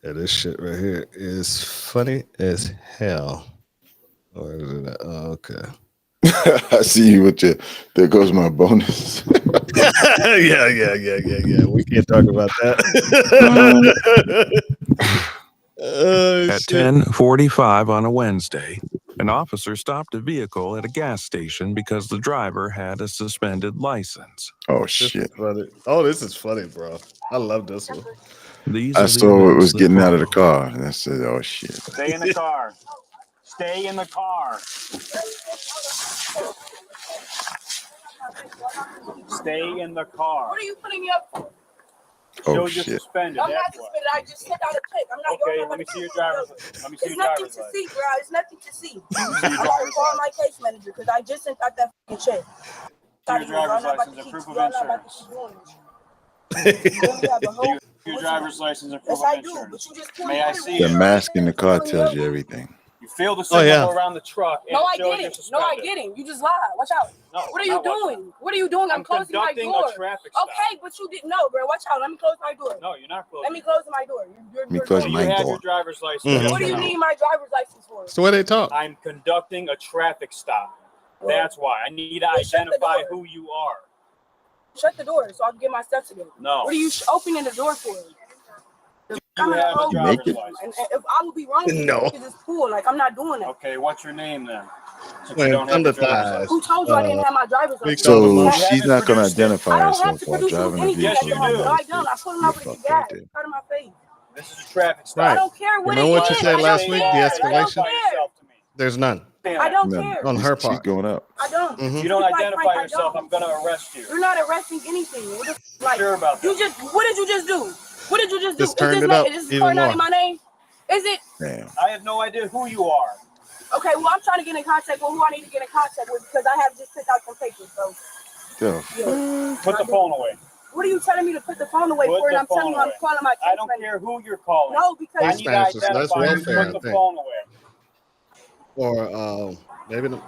Yeah, this shit right here is funny as hell. Or is it? Oh, okay. I see you with your. There goes my bonus. Yeah. We can't talk about that. Oh At shit. 10:45 on a Wednesday, an officer stopped a vehicle at a gas station because the driver had a suspended license. Oh This is shit! funny. Oh, this is funny, bro. I love this one. These I are the saw it events was that getting out of the followed. car, and I said, "Oh shit!" Stay in the car. Stay in the car. Stay in the car. What are you putting me up for? Oh Shows you're shit! suspended. I'm not That's why. suspended. I just sent out a check. I'm not Okay, going let me see your driver's. Let me see It's your nothing driver's to license. see, bro. It's nothing to see. See your I gotta driver's call my license. case manager because I just sent out that fucking check. See your driver's license and proof of insurance. Your driver's license and proof Yes, I of do. insurance. But you just pulled May me I over. see The it? mask in the car tells you everything. You failed the Oh, signal yeah. around the truck. And No, I it shows you're didn't. No, I suspended. didn't. You just lied. Watch out. No, What are you not watch doing? What are you doing? I'm I'm closing my conducting door. a traffic stop. Okay, but you didn't know, bro. Watch out. Let me close my door. No, you're not closing. Let me close my door. Let me close Do you my have door. your driver's license? Mhm. Yes What do or you no? need my driver's license for? So where they talk? I'm conducting a traffic stop. That's why. I need to Well, shut the identify door. who you are. Shut the door so I can get my stuff together. No. What are you opening the door for? You have a You driver's naked? license. And if I would be wrong, No. because it's cool. Like, I'm not doing that. Okay, what's your name then? Since Wait, you don't have under your driver's thighs. Who told you I didn't have my driver's big license? So You she's not gonna produced it. I identify don't have herself to while produce driving a anything Yes, vehicle you in at the do. No, I United don't. I States. put them You're over the fucked right gas. there. It's part of my face. This is a traffic stop. I Right. don't care what Remember it what you is. said I last don't week, care. the I escalation? don't care. There's none I don't None. care. on her She's part. going up. I don't. Mhm. If you don't Like, identify Frank, I yourself, don't. I'm going to arrest you. You're not arresting anything. What the like? Sure about that. You just. What did you just do? What did you just do? Just turned it up Is this even car not more. in my name? Is it? Damn. I have no idea who you are. Okay, well, I'm trying to get in contact with who I need to get in contact with because I have just sent out some papers. So, The yeah. Put the phone away. What are you telling me to put the phone away Put for? And the I'm telling you I'm phone calling my I case don't manager. care who you're calling. No, because I Face need to masks, that's identify you. welfare, I Put the think. phone away. Or maybe the,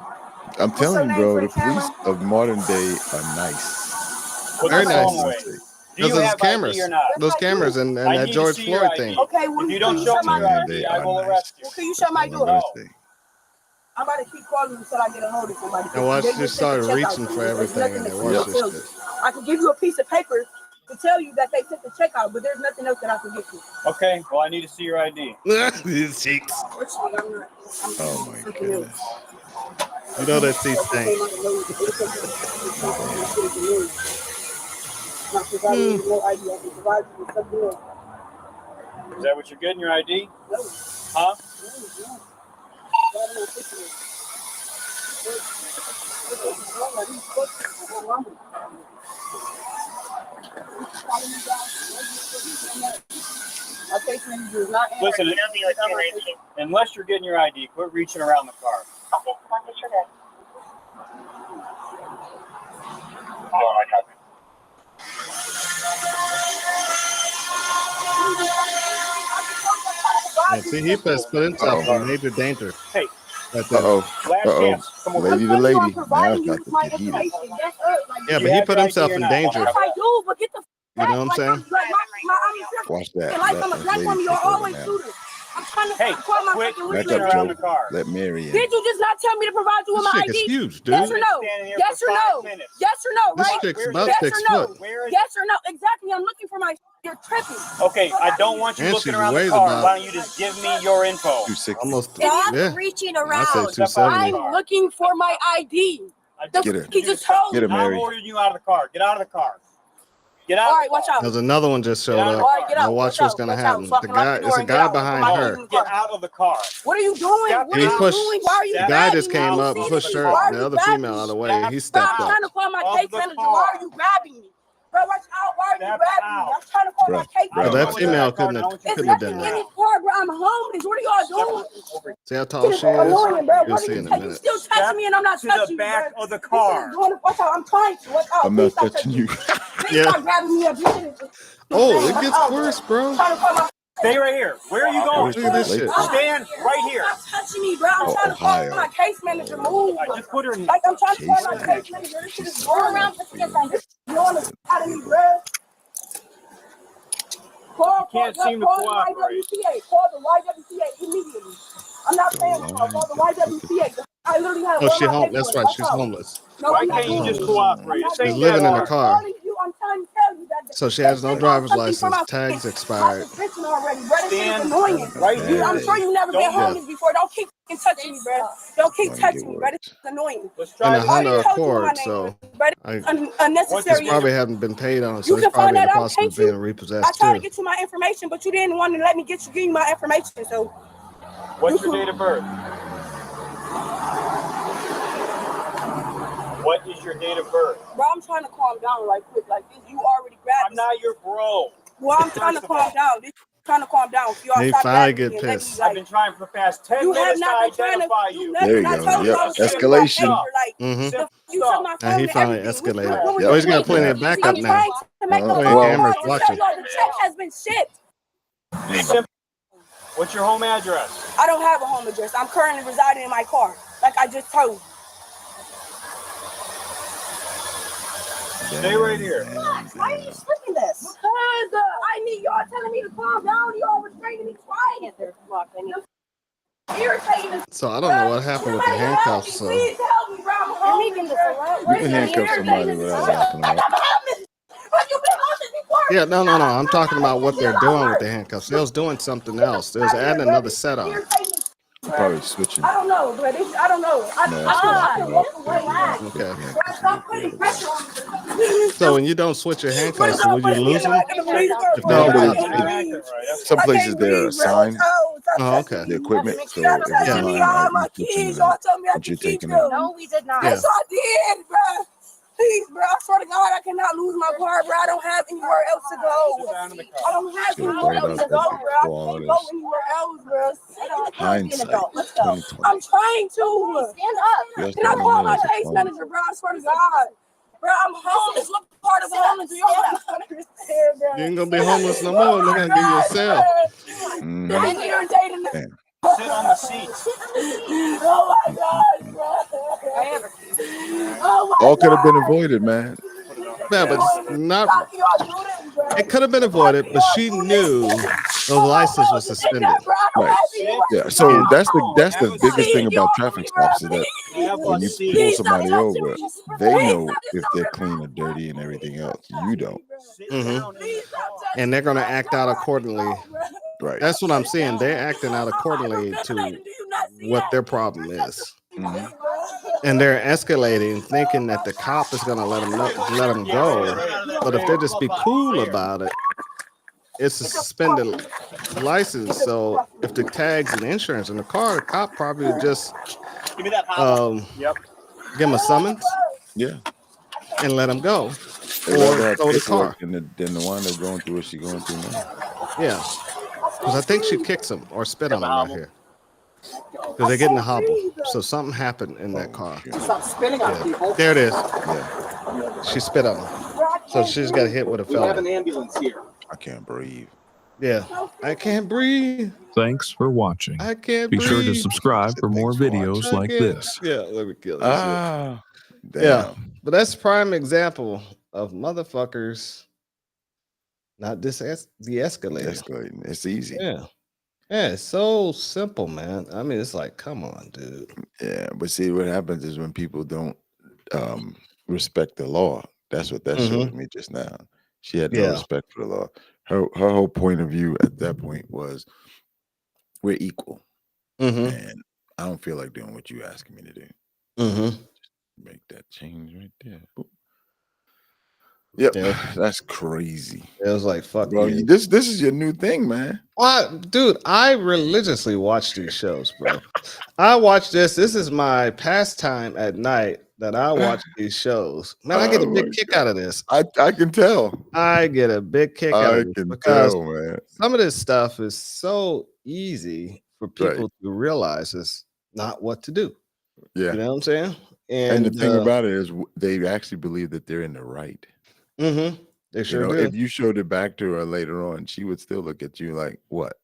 I'm What's her telling you, name bro, for the the camera? police of modern day are nice. Put Very the nice. phone away. Do because you those have cameras, ID or not? those Yes, I cameras, do. and I that need to George see your Floyd ID. thing. Okay, well, If you can don't you show shut me my your door? ID, I will arrest you. Well, can you shut my door? No. I'm about to keep calling you until I get a hold of somebody. And watch, They just just sent the started check out reaching to for me. There's everything, nothing and that they can watch tell this you. shit. I can give you a piece of paper to tell you that they sent the check out, but there's nothing else that I can get you. Okay, well, I need to see your ID. These cheeks. Fortunately, I'm not. I'm Oh my something goodness. else. You know that seat stinks. Not providing you no ID. I can provide you with something else. Is that what you're getting, your ID? No. Huh? My case manager is not Listen, unless you're getting your ID, quit reaching around the car. And see, he has put himself in major danger. Hey, Right there. Uh-oh. last Uh-oh. chance. Come over. Lady to lady. Now it's providing you about with to my get heated. information. Yes, sir. Like, Yeah, You but he have put your himself ID or in not? danger. yes, I do, but get the You know what I'm saying? Watch that. Like, Let I'm a this black lady woman, you're take over always now. shooter. I'm trying to Hey, call my quit fucking Back whistle. up, around Joe. the car. Let Mary in. Did you just not tell me to provide you with This my chick is ID? huge, dude. Yes or no? Standing here Yes for or 5 no? minutes. Yes or no, This right? chick's Where's about Yes 6 or no? foot. Where is Yes or no? Exactly. I'm looking for my. You're tripping. Okay, I don't want you And looking she around the weighs car. about- Why don't you just give me your info? 260. Almost, Stop yeah. reaching I say around. 270. I'm looking for my ID. The Get her. f- he just told Get her, me. I'm Mary. ordering you out of the car. Get out of the car. Get out All of right, the watch car. out. There's another one just showed Get out of up. the All right, get Now out. watch what's gonna watch happen. out. So I The can lock guy, the it's door a and get guy out. behind Somebody her. in the Get car. out of the car. What are you doing? Step What are He you pushed. doing? Why are you The Step guy grabbing just me? came You up, see pushed this? her, Why are the you other grabbing female me? out of the way. He Bro, stepped I'm up. trying to call my Off case the manager. car. Why are you grabbing me? Bro, watch out. Why are you Step grabbing me? out. I'm trying to call my Bruh, case bruh, Oh, manager. that watch female out. couldn't have It's couldn't have done nothing in that. this car, bro. I'm homeless. What are y'all doing? See how tall This she is is? annoying, bro. You'll What see are in a you minute. still touching me and I'm not To touching the you, back bro. of the This car. is doing- Watch out. I'm trying to. Watch out. I'm Please not stop touching touching you. me. Please Yeah. stop grabbing me up. Oh, it gets worse, bro. I'm trying to call my Stay right here. Where are you going? Where's Look at the this shit. Lakers? Stand right here. Stop touching me, bro. I'm Oh, trying to call Ohio. my case manager. Move. I just put her in. Like, I'm trying to call my Case case manager. manager. This shit She's is going around. for This is blowing the out of me, bro. can't seem to cooperate. Call the YWCA immediately. I'm not playing with you. Call the YWCA. I literally have. Oh, she home. That's right. She's homeless. No, Why I'm not can't you doing just it. cooperate? This She's ain't living that in a hard. car. I'm trying to tell you that. So she has no driver's Something from license. my- Tags expired. my suspicion already, bro. This shit is Stand annoying. right here. I'm sure you've never been Don't homeless before. Don't keep fucking touching me, bro. Don't keep Don't touching get me, bro. This worked. is annoying. Let's And try a this. Honda I told you my Accord, name, so bro. I- Unnecessary. this probably haven't been paid on, so You it's can probably find the that out, possible can't you? being I repossessed tried to too. get you my information, but you didn't want to let me give you my information. So What's your date of birth? What is your date of birth? bro, I'm trying to calm down right quick. Like this, you already grabbed I'm me. not your bro. Well, I'm trying to calm down. This trying to calm down. You all He stop finally grabbing me get and let me, pissed. I've like, been trying for the past 10 you have minutes to not been trying identify to. you. There you I go. told you Yep. I was trying to Escalation. protect her, like, Mm-hmm. you took my phone And he and finally everything. escalated. What was Yep. Oh, he's got your plenty point? of backup I'm now. trying to make a Well, phone cameras call to watching. tell y'all the check has been shipped. Simple. What's your home address? I don't have a home address. I'm currently residing in my car, like I just told. Stay right here. Why are you slipping this? Because I need y'all telling me to calm down. Y'all was making me quiet. Irritating. So I don't know what happened with the Somebody help me. handcuffs. So Please help me, bro. I'm homeless, bro. You can handcuff somebody without locking them up. I'm homeless. But you've been homeless before. yeah, no. I'm talking about what they're doing with the handcuffs. They was doing something else. They was adding another set on. Probably switching. I don't know, but I don't know. I can walk away. Okay. Stop putting pressure on me. So when you don't switch your handcuffs, would you lose them? No, but Some places there are assigned Oh, okay. the equipment. So Y'all every touching time me, all my you switch keys. them, Y'all told me I once could you're keep taking them. them. No, we did not. Yeah. Yes, I did, bro. Please, bro. I swear to God, I cannot lose my car, bro. I don't have anywhere else to go. I don't have Should've anywhere thought else to about go, that bro. I before all can't go this. anywhere else, bro. Hindsight, Let's go. 2020. I'm trying to. Stand up. Yes, Can I that call one my is a case phone. manager, bro? I swear to God. Bro, I'm homeless. What part of homeless do y'all not understand, bro? You ain't gonna be homeless no more. They're gonna give you a cell. Mhm. This is irritating. Damn. Sit on the seats. Oh my God, bro. Oh my All could have been God. avoided, man. Yeah, but it's not. How can y'all do this, bro? It could have been avoided, but she knew the license was suspended. Right. Yeah. So that's the biggest thing about traffic stops is that when you pull somebody over, they know if they're clean or dirty and everything else. You don't. And they're gonna act out accordingly. Right. That's what I'm saying. They're acting out accordingly to what their problem is. Mhm. And they're escalating, thinking that the cop is gonna let them go. But if they just be cool about it, it's a suspended license. So if the tags and insurance in the car, the cop probably would just Give me that give him a summons Yeah. and let him go. They'd rather Or have throw the paperwork car. than the one that's going through what she's going through now. Yeah. Because I think she kicks him or spit on him right here. Because they're getting a hobble. So something happened in that car. Shit. Stop spitting on Yeah. people. There it is. Yeah. She spit on him. So she's got hit with a We have felony. an ambulance here. I can't breathe. Yeah. I can't breathe. Thanks for watching. I can't Be breathe. sure to subscribe for more Thanks for videos I like can't- this. Yeah, let me kill this shit. Ah. Damn. Yeah. But that's prime example of motherfuckers not de-escalating. Escalating. It's easy. Yeah. Yeah, it's so simple, man. I mean, it's like, come on, dude. Yeah, but see what happens is when people don't respect the law. That's what that showed me just now. She had no Yeah. respect for the law. Her whole point of view at that point was we're equal, Mm-hmm. and I don't feel like doing what you asking me to do. Mm-hmm. Make that change right there. Boop. Yep, Yeah. that's crazy, It was like, fuck bro. you. This is your new thing, man. Dude, I religiously watch these shows, bro. I watch this. This is my pastime at night that I watch these shows. Man, I get a Oh big my kick out of this. I can tell. I get a big kick out I of this can because tell, man. some of this stuff is so easy for Right. people to realize it's not what to do. Yeah. You know what I'm saying? And the thing about it is they actually believe that they're in the right. they You sure know, do. if you showed it back to her later on, she would still look at you like, what?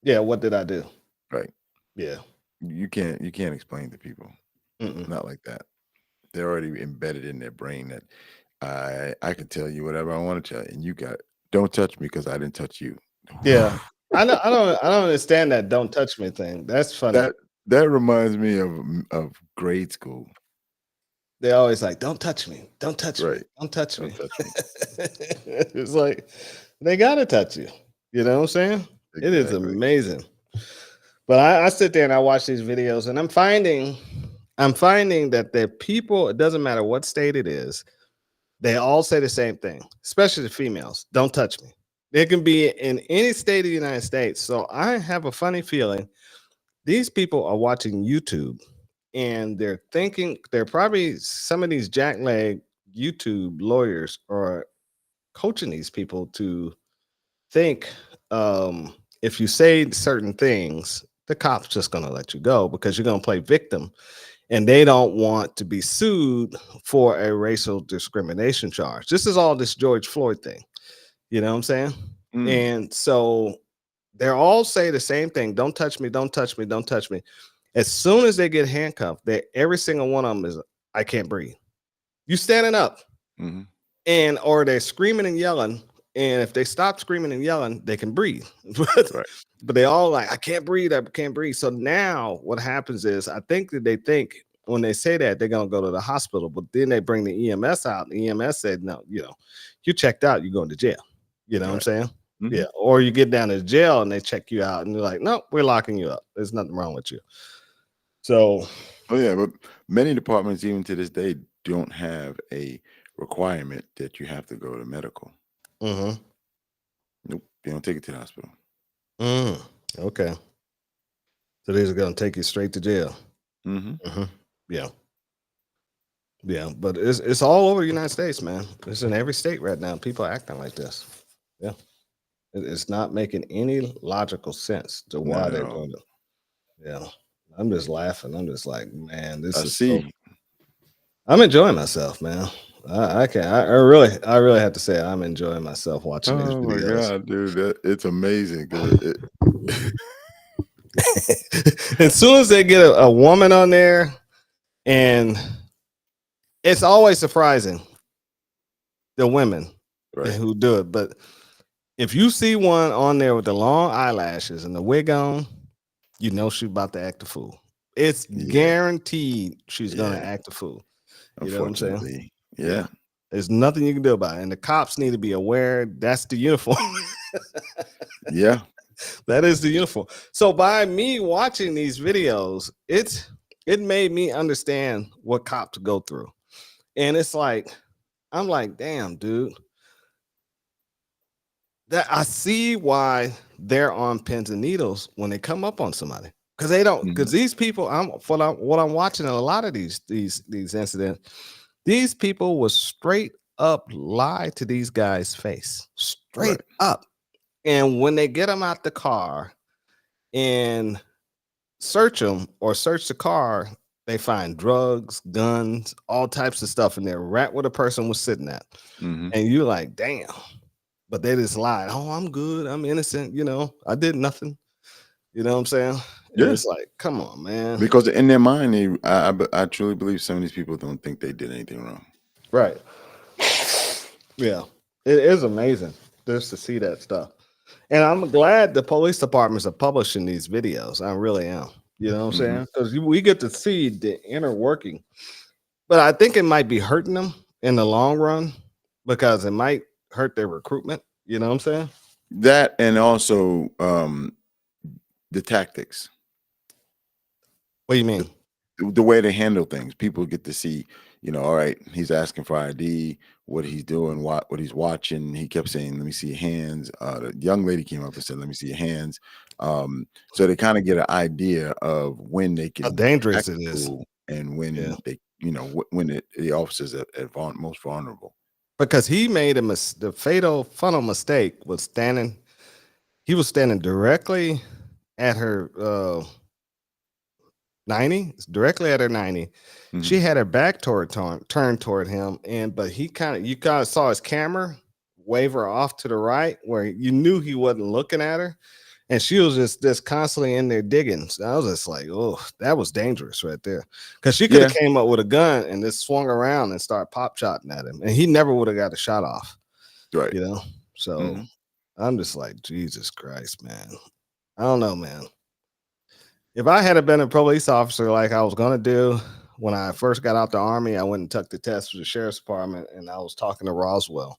Yeah, what did I do? Right. Yeah. You can't explain to people. Mm-mm. Not like that. They're already embedded in their brain that I can tell you whatever I want to tell you. And don't touch me because I didn't touch you. Yeah. I don't understand that "don't touch me" thing. That's funny. That reminds me of grade school. They're always like, "Don't touch me. Don't touch me. Right. Don't touch me." Don't touch me. It's like they gotta touch you. You know what I'm saying? It is Exactly. amazing. But I sit there and I watch these videos, and I'm finding that the people, it doesn't matter what state it is, they all say the same thing, especially the females. Don't touch me. It can be in any state of the United States. So I have a funny feeling these people are watching YouTube and they're thinking they're probably some of these jackleg YouTube lawyers are coaching these people to think if you say certain things, the cop's just going to let you go because you're going to play victim and they don't want to be sued for a racial discrimination charge. This is all this George Floyd thing. You know what I'm saying? Mm. And so they're all say the same thing. Don't touch me. Don't touch me. Don't touch me. As soon as they get handcuffed, every single one of them is, I can't breathe. You standing up Mhm. and or they're screaming and yelling. And if they stop screaming and yelling, they can breathe. Right. But they all like, I can't breathe. I can't breathe. So now what happens is I think that they think when they say that they're going to go to the hospital, but then they bring the EMS out. And the EMS said, no, you checked out, you're going to jail. You know what I'm Right. saying? Mhm. Yeah. Or you get down to jail and they check you out and they're like, no, we're locking you up. There's nothing wrong with you. So, Oh yeah, but many departments even to this day don't have a requirement that you have to go to medical. mhm. Nope, they don't take it to the hospital. Okay. So these are going to take you straight to jail. Mm-hmm. Yeah. Yeah, but it's all over the United States, man. It's in every state right now. People are acting like this. Yeah. It's not making any logical sense to why Not they're at all. doing it. Yeah. I'm just laughing. I'm just like, man, this I is see. I'm enjoying myself, man. I really have to say I'm enjoying myself watching these Oh my videos. god, dude, it's amazing. 'Cause As soon as they get a woman on there, and it's always surprising the women right. who do it. But if you see one on there with the long eyelashes and the wig on, you know she's about to act a fool. It's Yeah. guaranteed she's gonna Yeah. act a fool. You know what I'm saying? Unfortunately, yeah. There's nothing you can do about it. And the cops need to be aware that's the uniform. Yeah. That is the uniform. So by me watching these videos, it made me understand what cops go through. And it's like, I'm like, damn, dude. That I see why they're on pins and needles when they come up on somebody. Because they don't, because these people, what I'm watching in a lot of these incidents, these people will straight up lie to these guys' face. Straight Right. up. And when they get them out the car and search them or search the car, they find drugs, guns, all types of stuff in there, right where the person was sitting at. Mhm. And you're like, damn. But they just lied. Oh, I'm good. I'm innocent. I did nothing. You know what I'm saying? And Yeah. it's like, come on, man. Because in their mind, I truly believe some of these people don't think they did anything wrong. Right. Yeah. It is amazing just to see that stuff. And I'm glad the police departments are publishing these videos. I really am. You know what I'm saying? Because we get to see the inner working. But I think it might be hurting them in the long run because it might hurt their recruitment. You know what I'm saying? That and also the tactics, What do you mean? the way they handle things. People get to see, all right, he's asking for ID, what he's doing, what he's watching. He kept saying, let me see your hands. The young lady came up and said, let me see your hands. So they kind of get an idea of when they can How dangerous act it is. cool and when Yeah. they, when the officers are most vulnerable. Because he made the fatal funnel mistake was he was standing directly at her 90, directly at her 90. Mhm. She had her back turned toward him, but you kind of saw his camera wave her off to the right where you knew he wasn't looking at her. And she was just constantly in there digging. So I was just like, oh, that was dangerous right there. Because she could have came up with a gun and just swung around and started pop shotting at him. And he never would have got a shot off. Right. So I'm just like, Jesus Christ, man. I don't know, man. If I had been a police officer like I was gonna do when I first got out the army, I went and took the test for the sheriff's department, and I was talking to Roswell,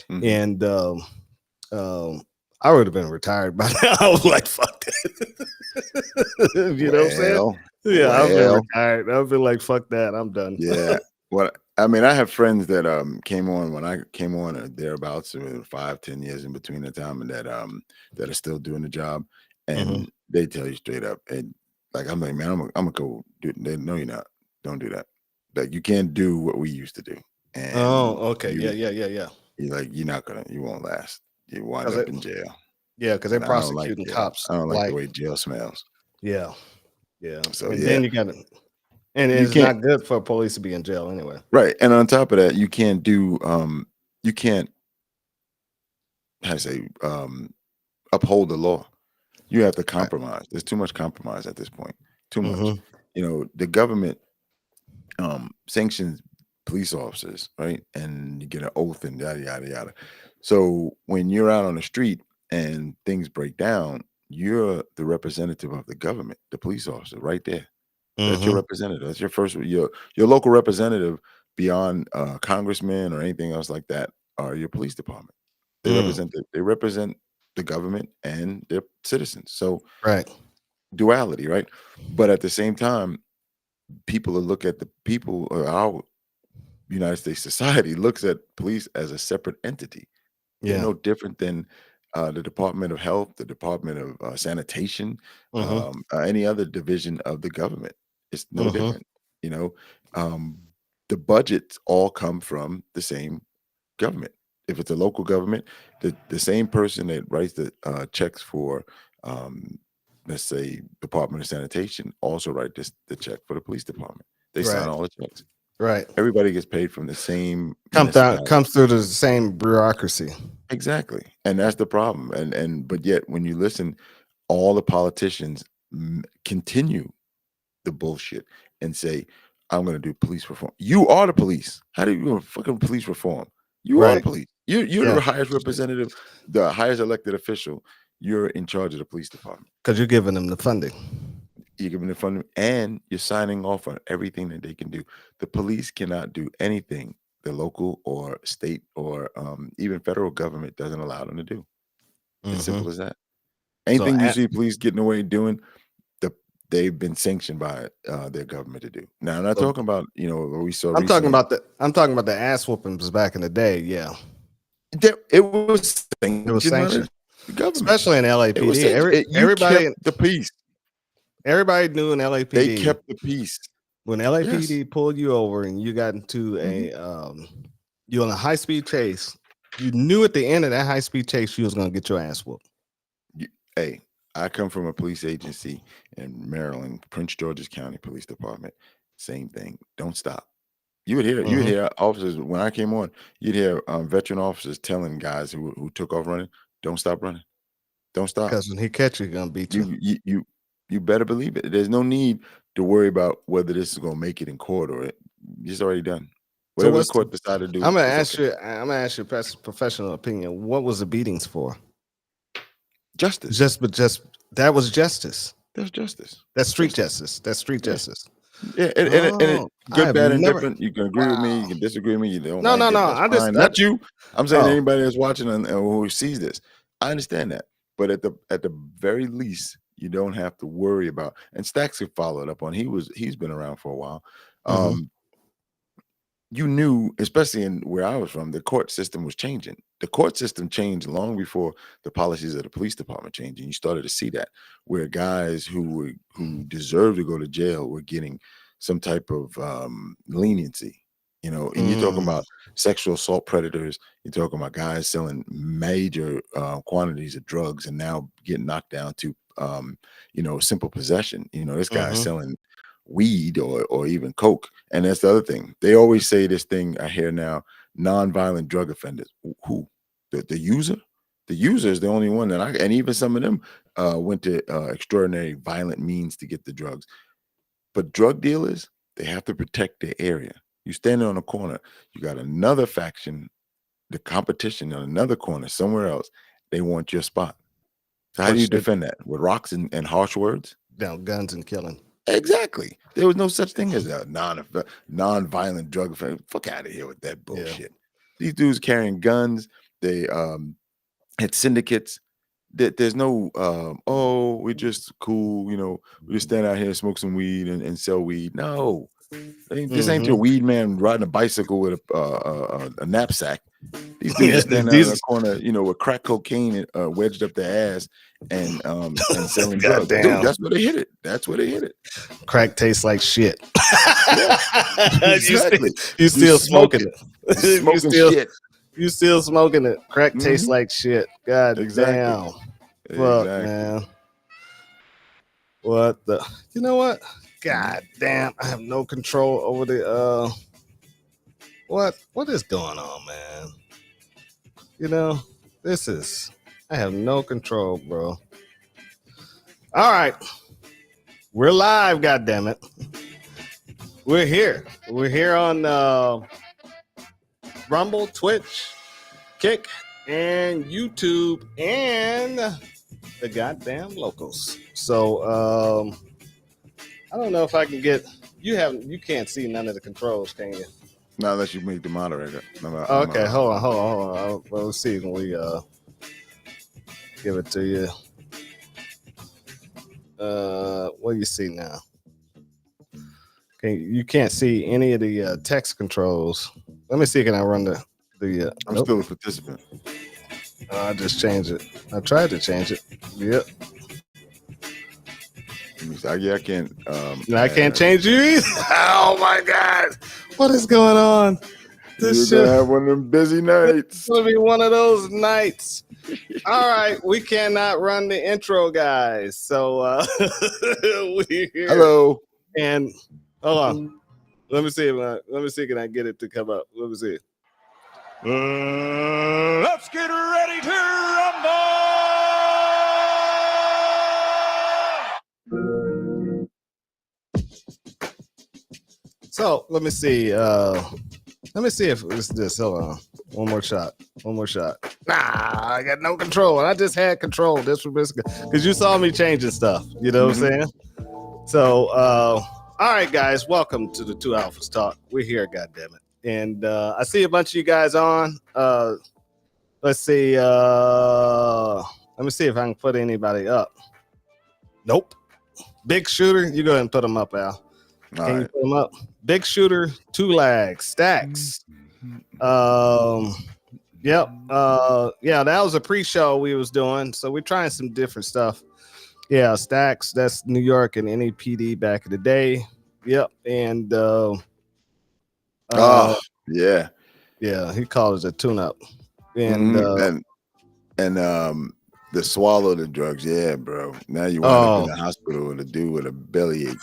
Mhm. and I would have been retired by now. I was like, fuck that. You know what I'm saying? Well, Yeah, I've been well, retired. I've been like, fuck that. I'm done. yeah. Well, I mean, I have friends that came on when I came on or thereabouts, 5-10 years in between the time, and that are still doing the job, and Mhm. they tell you straight up, and like I'm like, man, I'm gonna go do. They no, you're not. Don't do that. Like you can't do what we used to do. And Oh, okay. you, Yeah. you're like, you won't last. You wind 'Cause up it- in jail. Yeah, because they're And I don't like prosecuting jail. cops. I don't like the Like, way jail smells. yeah. So And yeah, then you got to, and you it's can't. not good for police to be in jail anyway. Right. And on top of that, you can't do you can't how to say uphold the law. You have to compromise. There's too much compromise at this point. Too much. Mhm. You know, the government sanctions police officers, right? And you get an oath and yada yada yada. So when you're out on the street and things break down, you're the representative of the government, the police officer, right there. That's your Mhm. representative. That's your first your local representative beyond congressman or anything else like that are your police department. They Mm. represent the government and their citizens. So Right. duality, right? But at the same time, people will look at the people or our United States society looks at police as a separate entity. They're Yeah. no different than the Department of Health, the Department of Sanitation, Mhm. any other division of the government. It's no Mhm. different. You know, um, the budgets all come from the same government. If it's a local government, the same person that writes the checks for, um, let's say, Department of Sanitation, also write the check for the police department. They sign Right. all the checks. Right. Everybody gets paid from the same municipality. Comes through the same bureaucracy. Exactly, and that's the problem, but yet when you listen, all the politicians continue the bullshit and say, "I'm gonna do police reform." You are the police. How do you do fucking police reform? You are the Right. police. You're Yeah. the highest representative, the highest elected official. You're in charge of the police department. Because you're giving them the funding. You're giving the funding, and you're signing off on everything that they can do. The police cannot do anything the local or state or even federal government doesn't allow them to do. It's Mhm. simple as that. So Anything you at, see police getting away doing, they've been sanctioned by their government to do. Now, I'm not so talking about what we saw I'm talking recently. about the ass whoopings back in the day. Yeah. It was It was sanctioned by sanctioned. the government. Especially in It was LAPD. sanctioned. You Everybody kept the peace. everybody knew in They LAPD kept the peace. when Yes. LAPD pulled you over and you got into Mhm. you on a high speed chase, you knew at the end of that high speed chase you was gonna get your ass whooped. Hey, I come from a police agency in Maryland, Prince George's County Police Department. Same thing. Don't stop. You would Mhm. hear officers when I came on. You'd hear veteran officers telling guys who took off running, "Don't stop running. Don't stop." Because when he catch you, he's gonna beat you. You better believe it. There's no need to worry about whether this is gonna make it in court or it's already done. So Whatever the what's court decided to do, I'm gonna it's ask okay. you. I'm gonna ask you a professional opinion. What was the beatings for? Justice. Just that was justice. That's justice. That's street justice. That's street Yeah. justice. Yeah, Oh, I good, have bad, and never. different. You can agree with me. You can disagree with me. You don't No, like no, it. no. That's I just fine. Not you. I'm saying oh, anybody that's watching and who sees this. I understand that, but at the very least, you don't have to worry about. And Stacks had followed up on. He's been around for a while. mhm, You knew, especially in where I was from, the court system was changing. The court system changed long before the policies of the police department changed, and you started to see that where guys who deserved to go to jail were getting some type of leniency. And you're talking mm, about sexual assault predators. You're talking about guys selling major quantities of drugs and now getting knocked down to simple possession. This guy's mhm, selling weed or even coke. And that's the other thing. They always say this thing I hear now, nonviolent drug offenders. Who? The user? The user is the only one and even some of them went to extraordinary violent means to get the drugs. But drug dealers, they have to protect their area. You standing on a corner, you got another faction, the competition on another corner somewhere else. they want your spot. So how do you defend that? With rocks and harsh words? Down guns and killing. Exactly. There was no such thing as a non-violent drug offense. Fuck out of here with that bullshit. These dudes carrying guns. They had syndicates. There's no we're just cool, you know, we just stand out here and smoke some weed and sell weed. No. This ain't your weed man riding a bicycle with a knapsack. These dudes stand out in the corner, you know, with crack cocaine wedged up their ass and selling drugs. Dude, that's where they hit it. That's where they hit it. Crack tastes like shit. Exactly. You still smoking it. Smoking shit. You still smoking it. Crack tastes like shit. God damn. Fuck, man. What the? You know what? God damn. I have no control over the what is going on, man? You know, I have no control, bro. All right. We're live, goddammit. We're here. We're here on Rumble, Twitch, Kick, and YouTube, and the goddamn locals. So I don't know if I can get you can't see none of the controls, can you? Not unless you make the moderator. Okay, hold on. Well, let's see when we give it to you. What do you see now? Okay, you can't see any of the text controls. Let me see. Can I run the? I'm still a participant. I just changed it. I tried to change it. Yep. Yeah, I can't. I can't change you either. Oh my God! What is going on? This should have one of them busy nights. It's gonna be one of those nights. All right, we cannot run the intro, guys. So we're here. Hello. And hold on. Let me see. Can I get it to come up? Let me see. Let's get ready to rumble. So let me see. Let me see if it's this. Hold on. One more shot. Nah, I got no control. I just had control. This was because you saw me changing stuff. You know what I'm saying? So, all right, guys, welcome to the Two Alphas Talk. We're here, goddammit. And I see a bunch of you guys on. Let's see. Let me see if I can put anybody up. Nope. Big Shooter, you go ahead and put them up, Al. Can you put them up? Big Shooter, Two Lags, Stacks. Yep. Yeah, that was a pre-show we was doing. So we're trying some different stuff. Yeah, Stacks, that's New York and NAPD back in the day. Yep. And yeah, he called it a tune-up. And the swallow the drugs, yeah, bro. Now you wind up in the hospital with a dude with a bellyache,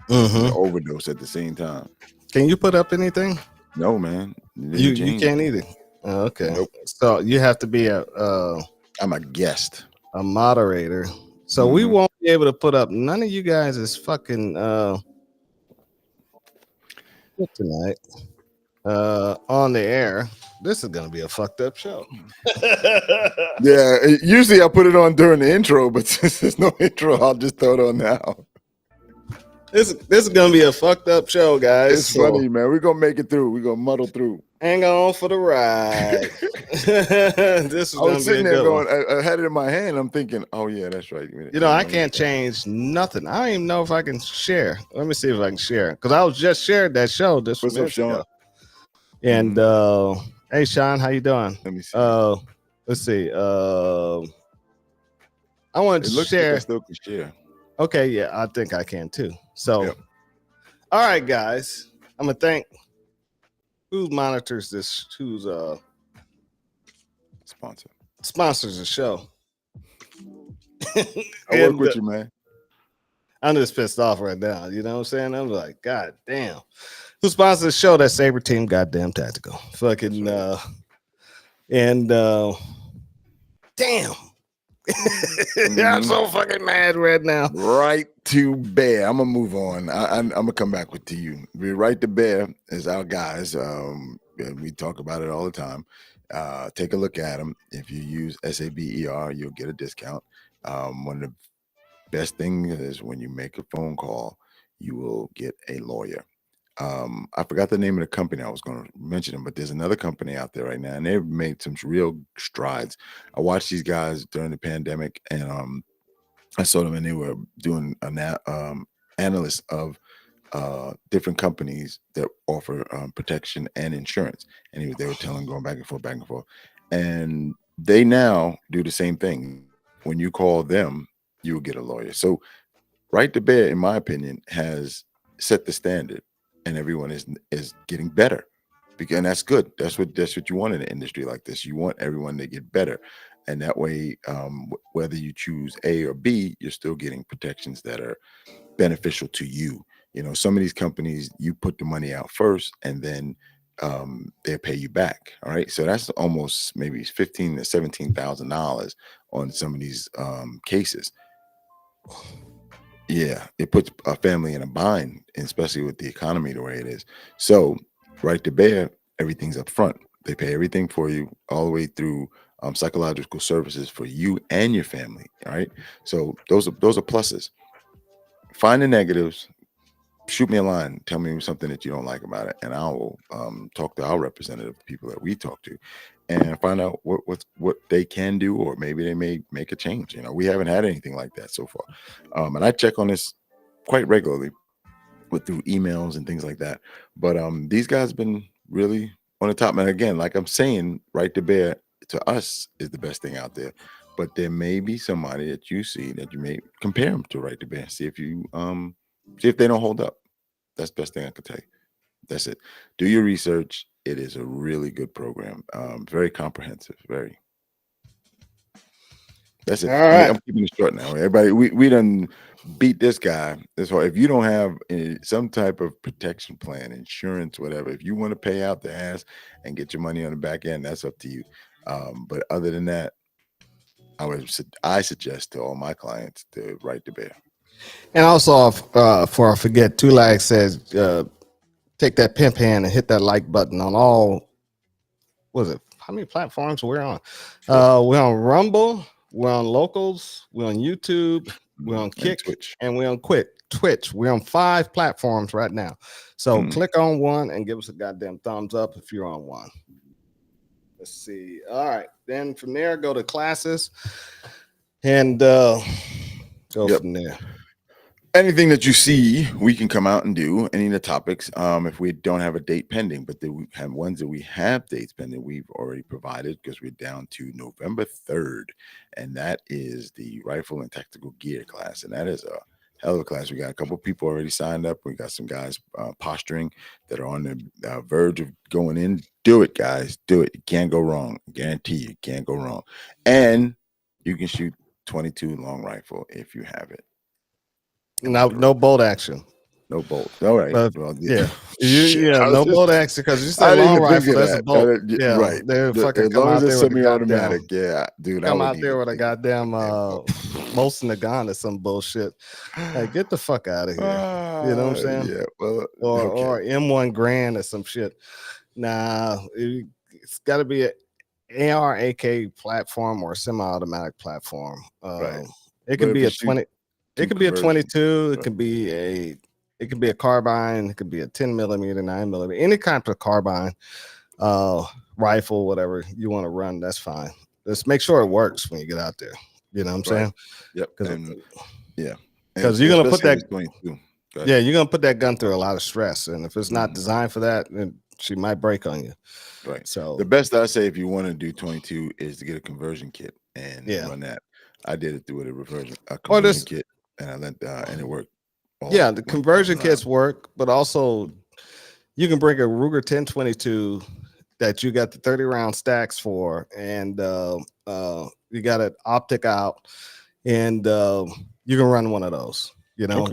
overdose at the same time. Can you put up anything? No, man. You can't either. Oh, okay. Nope. So you have to be I'm a guest, a moderator. So we won't be able to put up none of you guys is fucking tonight on the air. This is gonna be a fucked up show. Yeah, usually I put it on during the intro, but since there's no intro, I'll just throw it on now. This is gonna be a fucked up show, guys. It's funny, man. We're gonna make it through. We're gonna muddle through. Hang on for the ride. This is I was sitting there going. I had it in my hand. I'm thinking, oh yeah, that's right. You know, I can't change nothing. I don't even know if I can share. Let me see if I can share because I was just shared that show. This was Sean. And hey, Sean, how you doing? Let me see. Let's see. I want to share. Like I still can share. Okay, yeah, I think I can too. So, all right, guys, I'm gonna thank who monitors this. Who's sponsors the show. I work with you, man. I'm just pissed off right now. You know what I'm saying? I'm like, God damn. Who sponsors the show? That Saber Team, goddamn tactical. Fucking and damn. I'm so fucking mad right now. Right to Bear. I'm gonna move on. I'm gonna come back with to you. Right to Bear is our guys. We talk about it all the time. take a look at them. If you use SABER, you'll get a discount. One of the best things is when you make a phone call, you will get a lawyer. I forgot the name of the company. I was going to mention them, but there's another company out there right now, and they've made some real strides. I watched these guys during the pandemic, and I saw them, and they were doing an analyst of different companies that offer protection and insurance, and they were telling, going back and forth, and they now do the same thing. When you call them, you will get a lawyer. So Right to Bear, in my opinion, has set the standard, and everyone is getting better, and that's good. That's what you want in an industry like this. You want everyone to get better, and that way, whether you choose A or B, you're still getting protections that are beneficial to you. You know, some of these companies, you put the money out first, and then they'll pay you back. All right, so that's almost maybe $15,000 to $17,000 on some of these cases. Yeah, it puts a family in a bind, especially with the economy the way it is. So, Right to Bear, everything's up front. They pay everything for you all the way through psychological services for you and your family. All right, so those are pluses. Find the negatives. Shoot me a line. Tell me something that you don't like about it, and I will talk to our representative, people that we talk to, and find out what they can do, or maybe they may make a change. You know, we haven't had anything like that so far, and I check on this quite regularly through emails and things like that. But these guys have been really on the top. And again, like I'm saying, Right to Bear to us is the best thing out there. But there may be somebody that you see that you may compare them to Right to Bear. See if you see if they don't hold up. That's the best thing I could tell you. That's it. Do your research. It is a really good program. Very comprehensive. Very. That's it. All right. I'm keeping it short now. Everybody, we done beat this guy. That's why if you don't have some type of protection plan, insurance, whatever, if you want to pay out the ass and get your money on the back end, that's up to you. But other than that, I suggest to all my clients to Right to Bear. And also, before I forget, Tulak says, take that pimp hand and hit that like button on all. What is it? How many platforms we're on? We're on Rumble. We're on Locals. We're on YouTube. We're on Kick, and we're on Twitch. We're on 5 platforms right now. So click on one and give us a goddamn thumbs up if you're on one. Let's see. All right. Then from there, go to classes and go from there. Anything that you see, we can come out and do any of the topics. If we don't have a date pending, but we have ones that we have dates pending, we've already provided, because we're down to November 3rd, and that is the rifle and tactical gear class, and that is a hell of a class. We got a couple of people already signed up. We got some guys posturing that are on the verge of going in. Do it, guys. Do it. You can't go wrong. I guarantee you can't go wrong. And you can shoot 22 long rifle if you have it. No bolt action. No bolt. All right. Well, no bolt action, because you said long rifle. That's a bolt. Yeah, right. They're fucking as long as it's semi-automatic. Yeah, dude. Come out there with a goddamn most in the gun or some bullshit. Hey, get the fuck out of here. You know what I'm saying? Yeah. Well, or M1 Grand or some shit. Nah, it's got to be an AR AK platform or a semi-automatic platform. Right. It can be a 20. It could be a 22. It could be a carbine. It could be a 10 millimeter, 9 millimeter, any kind of carbine, rifle, whatever you want to run. That's fine. Just make sure it works when you get out there. You know what I'm saying? Yep. Because you're gonna put that. 22. Yeah, you're gonna put that gun through a lot of stress, and if it's not designed for that, then she might break on you. Right. So the best I say, if you want to do 22, is to get a conversion kit and run that. I did it through a conversion kit. And I let and it worked. The conversion kits work, but also you can bring a Ruger 1022 that you got the 30 round stacks for, and you got an optic out, and you can run one of those. You know,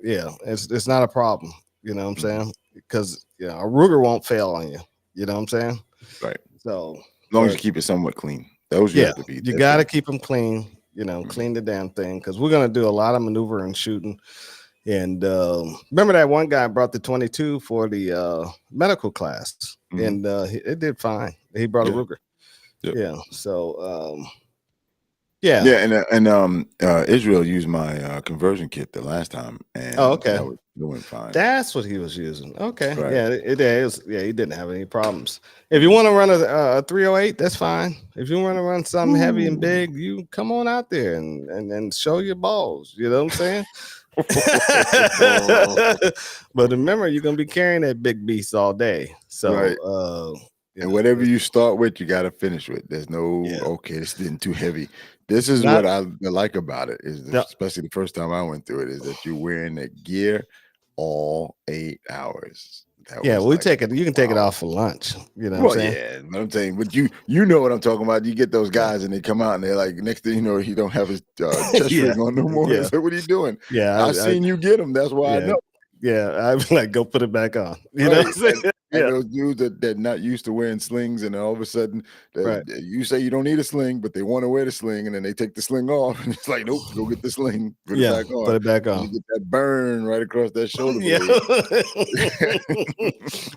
it's not a problem. You know what I'm saying? Because a Ruger won't fail on you. You know what I'm saying? Right. So as long as you keep it somewhat clean, those you have to be. You got to keep them clean. Clean the damn thing, because we're going to do a lot of maneuver and shooting. And remember that one guy brought the 22 for the medical class, and it did fine. He brought a Ruger. Yep. Yeah. So yeah. Yeah, and Israel used my conversion kit the last time, and Oh, okay. that was doing fine. That's what he was using. Okay. Right. Yeah, it is. Yeah, he didn't have any problems. If you want to run a 308, that's fine. If you want to run something heavy and big, you come on out there and show your balls. You know what I'm saying? But remember, you're gonna be carrying that big beast all day. So Right. you And know, whatever you start with, you got to finish with. There's no Yeah. okay, this isn't too heavy. This is Not- what I like about it is Yeah. especially the first time I went through it is that you're wearing that gear all 8 hours. That yeah, was we like, take it. You can take it wow. off for lunch. You know Well, what I'm saying? yeah, but I'm saying, but you know what I'm talking about. You get those guys and they come out and they're like, next thing you know, he don't have his chest Yeah. ring on no more. Yeah. It's like, what are you doing? Yeah, I've seen you get them. That's why I yeah. know. Yeah, I'd be like, go put it back on. You know what I'm Right. saying? And Yeah. those dudes that not used to wearing slings, and then all of a sudden, Right. you say you don't need a sling, but they want to wear the sling, and then they take the sling off, and it's like, nope, go get the sling, put Yeah, it back on. put it back And on. you get that burn right across that shoulder Yeah. blade.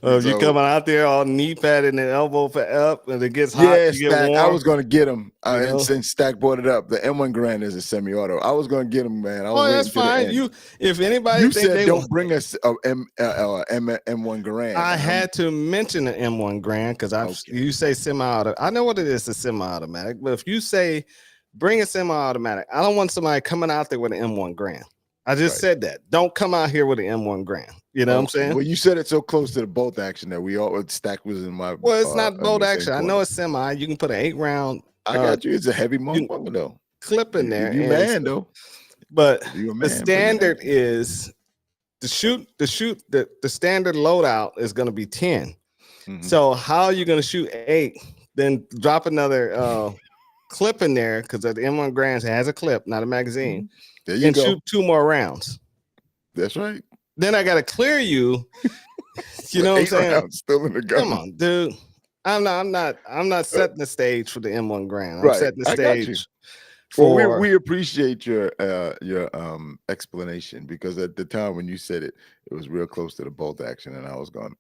Or if you So- coming out there all knee padded and elbow for up, and it gets hot, Yeah, you get Stack. I warm. was going to get him. You know? And since Stack brought it up, the M1 Grand is a semi-auto. I was going to get him, man. I was Oh, waiting that's till the fine. end. You, if anybody You think said they don't want- bring us M1 Grand. I and I'm- had to mention the M1 Grand because Okay. you say semi-auto. I know what it is, a semi-automatic. But if you say bring a semi-automatic, I don't want somebody coming out there with an M1 Grand. I just Right. said that. Don't come out here with an M1 Grand. You know what I'm Okay. saying? Well, you said it so close to the bolt action that we all Stack was in my. Well, it's not in bolt the same action. I corner. know it's semi. You can put an 8-round I got you. It's a heavy motherfucker though. clip in there. You and- man though. But You a man. the but you standard man. is the standard loadout is going to be 10. Mhm. So how are you going to shoot 8? Then drop another clip in there because the M1 Grand has a clip, not a magazine, There you and go. shoot 2 more rounds. That's right. Then I got to clear you. You know what I'm 8 saying? rounds still in the gun. Come on, dude. I'm not setting the stage for the M1 Grand. I'm Right. setting the I got you. stage Well, for we appreciate your explanation because at the time when you said it, it was real close to the bolt action, and I was going,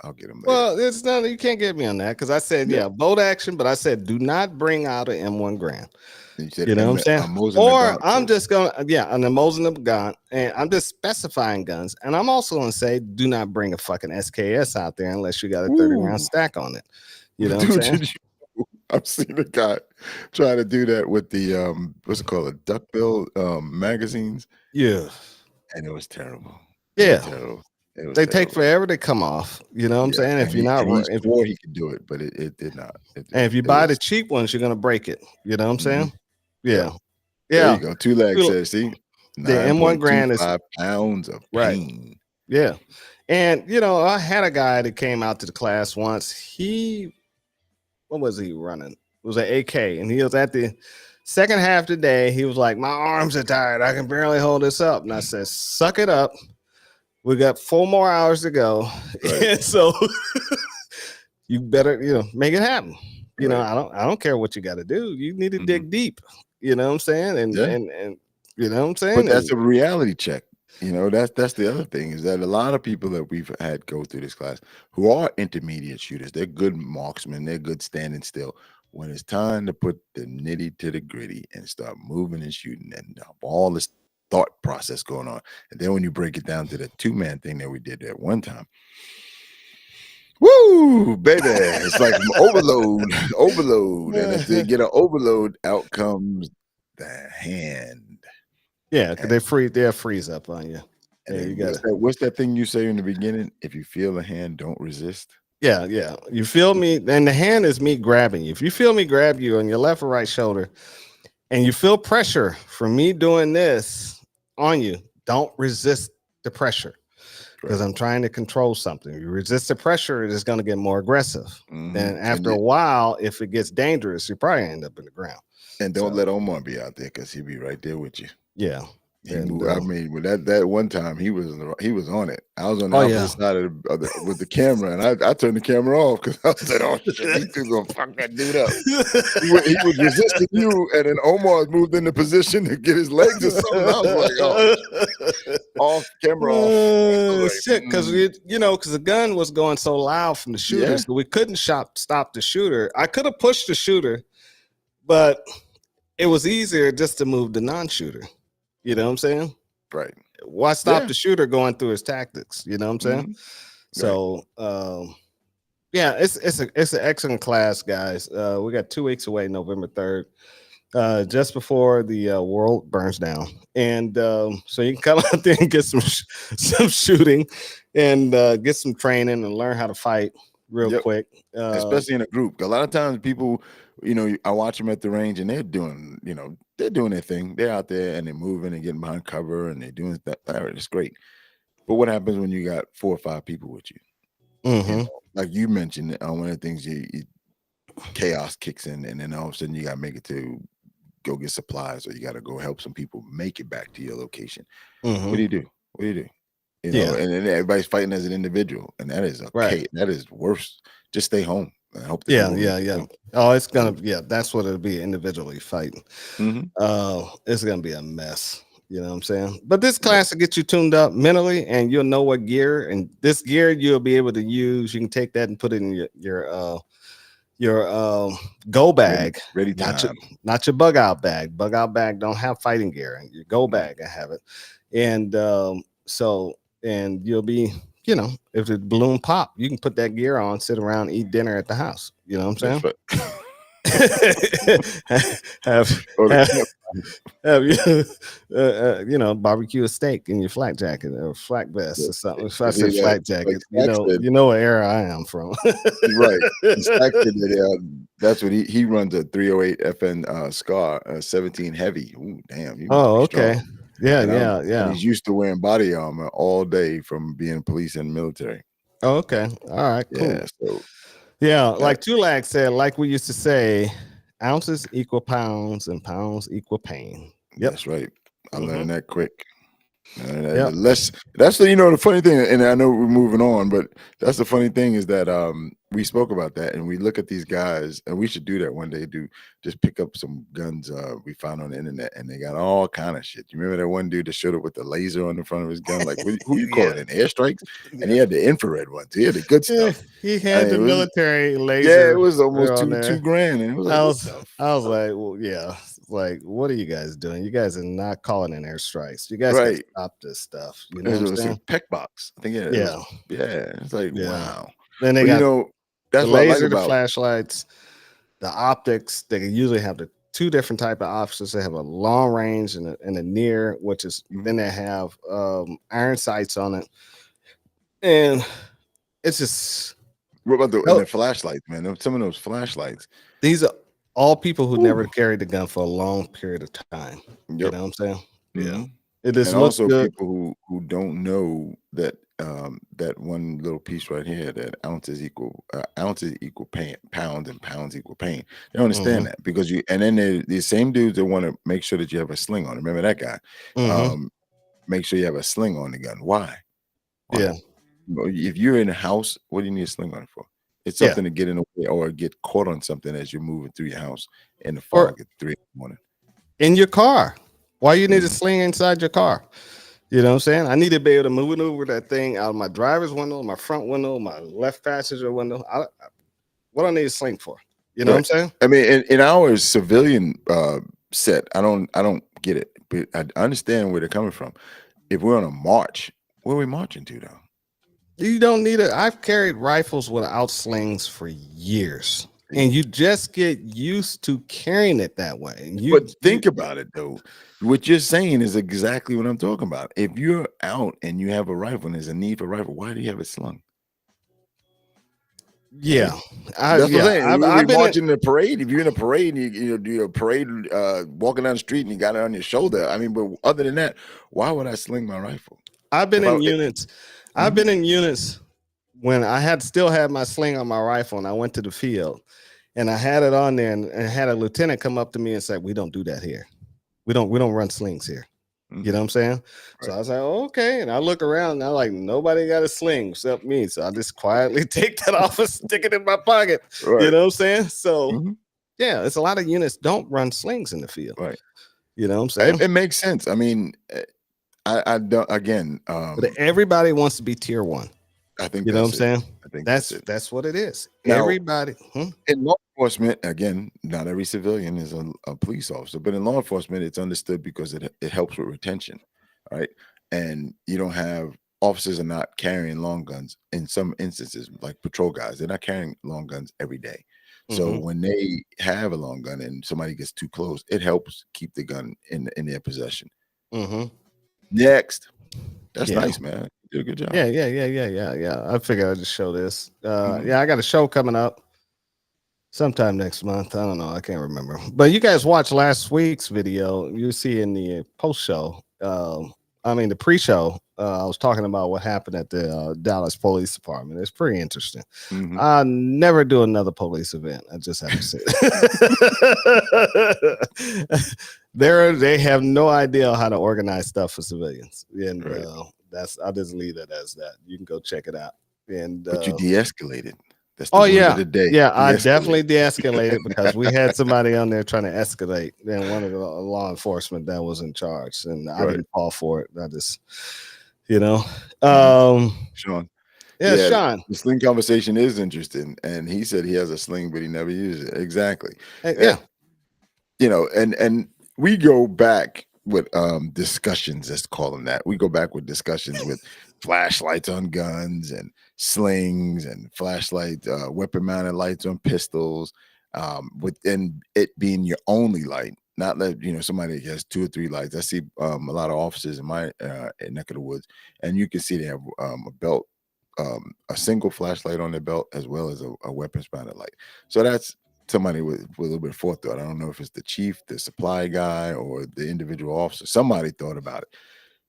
I'll get him later. well, it's not you can't get me on that because I said Yeah. bolt action, but I said do not bring out an M1 Grand. And you said, You know what I'm saying? Mosin Or Nagant I'm first. just gonna an Mosin gun, and I'm just specifying guns, and I'm also gonna say do not bring a fucking SKS out there unless you got a 30-round Ooh. stack on it. You know what I'm Dude, saying? did you- I've seen a guy try to do that with the what's it called, a duckbill magazines, Yeah, and it was terrible. It was yeah. terrible. It was They take terrible. forever to come off. You know what I'm Yeah, saying? If and you're not, he swore he could do it, but it did not. and if you buy the cheap ones, you're gonna break it. You know what I'm saying? Yeah, there yeah, you go, 2 legs Two- there. See, The M1 Grand is- 9.25 pounds of Right. pain. yeah. And I had a guy that came out to the class once. What was he running? It was an AK, and he was at the second half of the day. He was like, "My arms are tired. I can barely hold this up." And I said, "Suck it up. We got 4 more hours to go, Right. and so you better, make it happen. Right. I don't care what you got to do. You need to Mhm. dig deep. You know what I'm saying? And Yeah. and you know what I'm saying? But that's And- a reality check. That's the other thing is that a lot of people that we've had go through this class who are intermediate shooters, they're good marksmen, they're good standing still. When it's time to put the nitty to the gritty and start moving and shooting and all this thought process going on, and then when you break it down to the 2-man thing that we did at one time, woo, baby, it's like overload, and if they get an overload, out comes the hand. yeah, 'cause they'll freeze up on you. And Yeah, then you gotta. what's that thing you say in the beginning? If you feel the hand, don't resist. Yeah, yeah. You feel me? And the hand is me grabbing you. If you feel me grab you on your left or right shoulder, and you feel pressure from me doing this on you, don't resist the pressure because I'm trying to control something. You resist the pressure, it is going to get more aggressive. Mhm. Then And after a while, if it gets dangerous, you probably end up in the ground. And don't So- let Omar be out there because he'll be right there with you. Yeah. And I mean, with that one time, he was on it. I was on the Oh, opposite yeah. side of with the camera, and I turned the camera off because I said, "Oh shit, these two gonna fuck that dude up." He was resisting you, and then Omar moved into position to get his legs or something. I was like, "Oh, off camera off." I was like, Shit, because because the gun was going so loud from the shooter, Yeah. so we couldn't stop the shooter. I could have pushed the shooter, but it was easier just to move the non-shooter. You know what I'm saying? Right. Why stop Yeah. the shooter going through his tactics? You know what I'm saying? Mhm. So, yeah, it's an excellent class, guys. We got 2 weeks away, November 3rd. Just before the world burns down, and so you can come out there and get some shooting, and get some training and learn how to fight real Yep. quick. Especially in a group. A lot of times, people, I watch them at the range, and they're doing their thing. They're out there and they're moving and getting behind cover, and they're doing that. It's great. But what happens when you got 4 or 5 people with you? Mhm. Like you mentioned, one of the things chaos kicks in, and then all of a sudden you got to make it to go get supplies, or you got to go help some people make it back to your location. Mhm. What do you do? What do you do? Yeah. And then everybody's fighting as an individual, and that is Right. That is worse. Just stay home. I hope. Yeah. Oh, it's gonna. Yeah, that's what it'll be. Individually fighting. Mhm. It's gonna be a mess. You know what I'm saying? But this class will get you tuned up mentally, and you'll know what gear. And this gear you'll be able to use. You can take that and put it in your go bag. Ready time. Not your bug out bag. Bug out bag don't have fighting gear. Your go bag, I have it. And and you'll be, if the balloon pop, you can put that gear on, sit around, eat dinner at the house. You know what I'm saying? That's right. have you, barbecue a steak in your flak jacket or flak vest or something. If I said flak jacket, you know what era I am from. Right. That's what he runs a 308 FN Scar 17 heavy. Ooh, damn. Oh, okay. Strong. Yeah, And he's used to wearing body armor all day from being police and military. Oh, okay. All right, cool. Yeah, so like Tulak said, like we used to say, ounces equal pounds and pounds equal pain. Yep. That's right. I learned that quick. Yep. That's the funny thing, and I know we're moving on, but that's the funny thing is that we spoke about that, and we look at these guys, and we should do that one day. Just pick up some guns we found on the internet, and they got all kind of shit. You remember that one dude that showed up with the laser on the front of his gun? Like, who you call it? An airstrikes? And he had the infrared ones. He had the good stuff. He had the military laser. Yeah, it was almost $2,000. And it was like, I was like, well, yeah. Like, what are you guys doing? You guys are not calling in airstrikes. You guys got to stop this stuff. You know what I'm saying? Peck box. I think yeah. It's like wow. Then they got that's the laser, the flashlights, the optics. They usually have the 2 different type of options. They have a long range and a near, which is then they have iron sights on it, and it's just. What about the flashlights, man? Some of those flashlights. These are all people who never carried the gun for a long period of time. Yep. You know what I'm saying? Mm-hmm. Yeah. It is also good. People who don't know that that one little piece right here, that ounces equal pain, pounds and pounds equal pain. They don't understand that because then the same dudes that want to make sure that you have a sling on. Remember that guy? Make sure you have a sling on the gun. Why? Yeah. If you're in a house, what do you need a sling on it for? It's something to get in the way or get caught on something as you're moving through your house in the fog at 3 a.m. In your car. Why you need a sling inside your car? You know what I'm saying? I need to be able to maneuver that thing out of my driver's window, my front window, my left passenger window. What do I need a sling for? You know what I'm saying? I mean, in our civilian set, I don't get it, but I understand where they're coming from. If we're on a march, where are we marching to though? You don't need it. I've carried rifles without slings for years, and you just get used to carrying it that way. But think about it though. What you're saying is exactly what I'm talking about. If you're out and you have a rifle and there's a need for a rifle, why do you have it slung? Yeah, that's what I'm saying. I've been watching the parade. If you're in a parade and you do a parade walking down the street and you got it on your shoulder, I mean, but other than that, why would I sling my rifle? I've been in units. I've been in units when I still had my sling on my rifle, and I went to the field, and I had it on there, and had a lieutenant come up to me and say, "We don't do that here. We don't run slings here." You know what I'm saying? So I was like, oh, okay. And I look around and I'm like, nobody got a sling except me. So I just quietly take that off and stick it in my pocket. Right. You know what I'm saying? So Mhm. yeah, it's a lot of units don't run slings in the field. Right. You know what I'm saying? It makes sense. I mean, I don't again. But everybody wants to be tier 1. I think You know what I'm that's it. saying? I think That's what it is. Now- Everybody. In law enforcement, again, not every civilian is a police officer, but in law enforcement, it's understood because it helps with retention, right? And you don't have officers are not carrying long guns in some instances, like patrol guys. They're not carrying long guns every day. So when they have a long gun and somebody gets too close, it helps keep the gun in their possession. Next, that's Yeah. nice, man. You did a good job. Yeah. I figured I'd just show this. Yeah, I got a show coming up sometime next month. I don't know. I can't remember. But you guys watched last week's video. You see in the post show. The pre-show. I was talking about what happened at the Dallas Police Department. It's pretty interesting. I never do another police event. I just have to say, they have no idea how to organize stuff for civilians, and I'll just leave it as that. You can go check it out. And but you de-escalated. That's oh word yeah, of the day. yeah, I De-escalate. definitely de-escalated because we had somebody on there trying to escalate, and one of the law enforcement that was in charge, and I didn't fall for it. I just, Sean. Yeah, Sean. The sling conversation is interesting, and he said he has a sling, but he never uses it. Exactly. Yeah. And we go back with discussions, let's call them that. We go back with discussions with flashlights on guns and slings and flashlight, weapon mounted lights on pistols, within it being your only light, not that somebody has 2 or 3 lights. I see a lot of officers in my neck of the woods, and you can see they have a belt, a single flashlight on their belt, as well as a weapons mounted light. So that's somebody with a little bit of forethought. I don't know if it's the chief, the supply guy, or the individual officer. Somebody thought about it.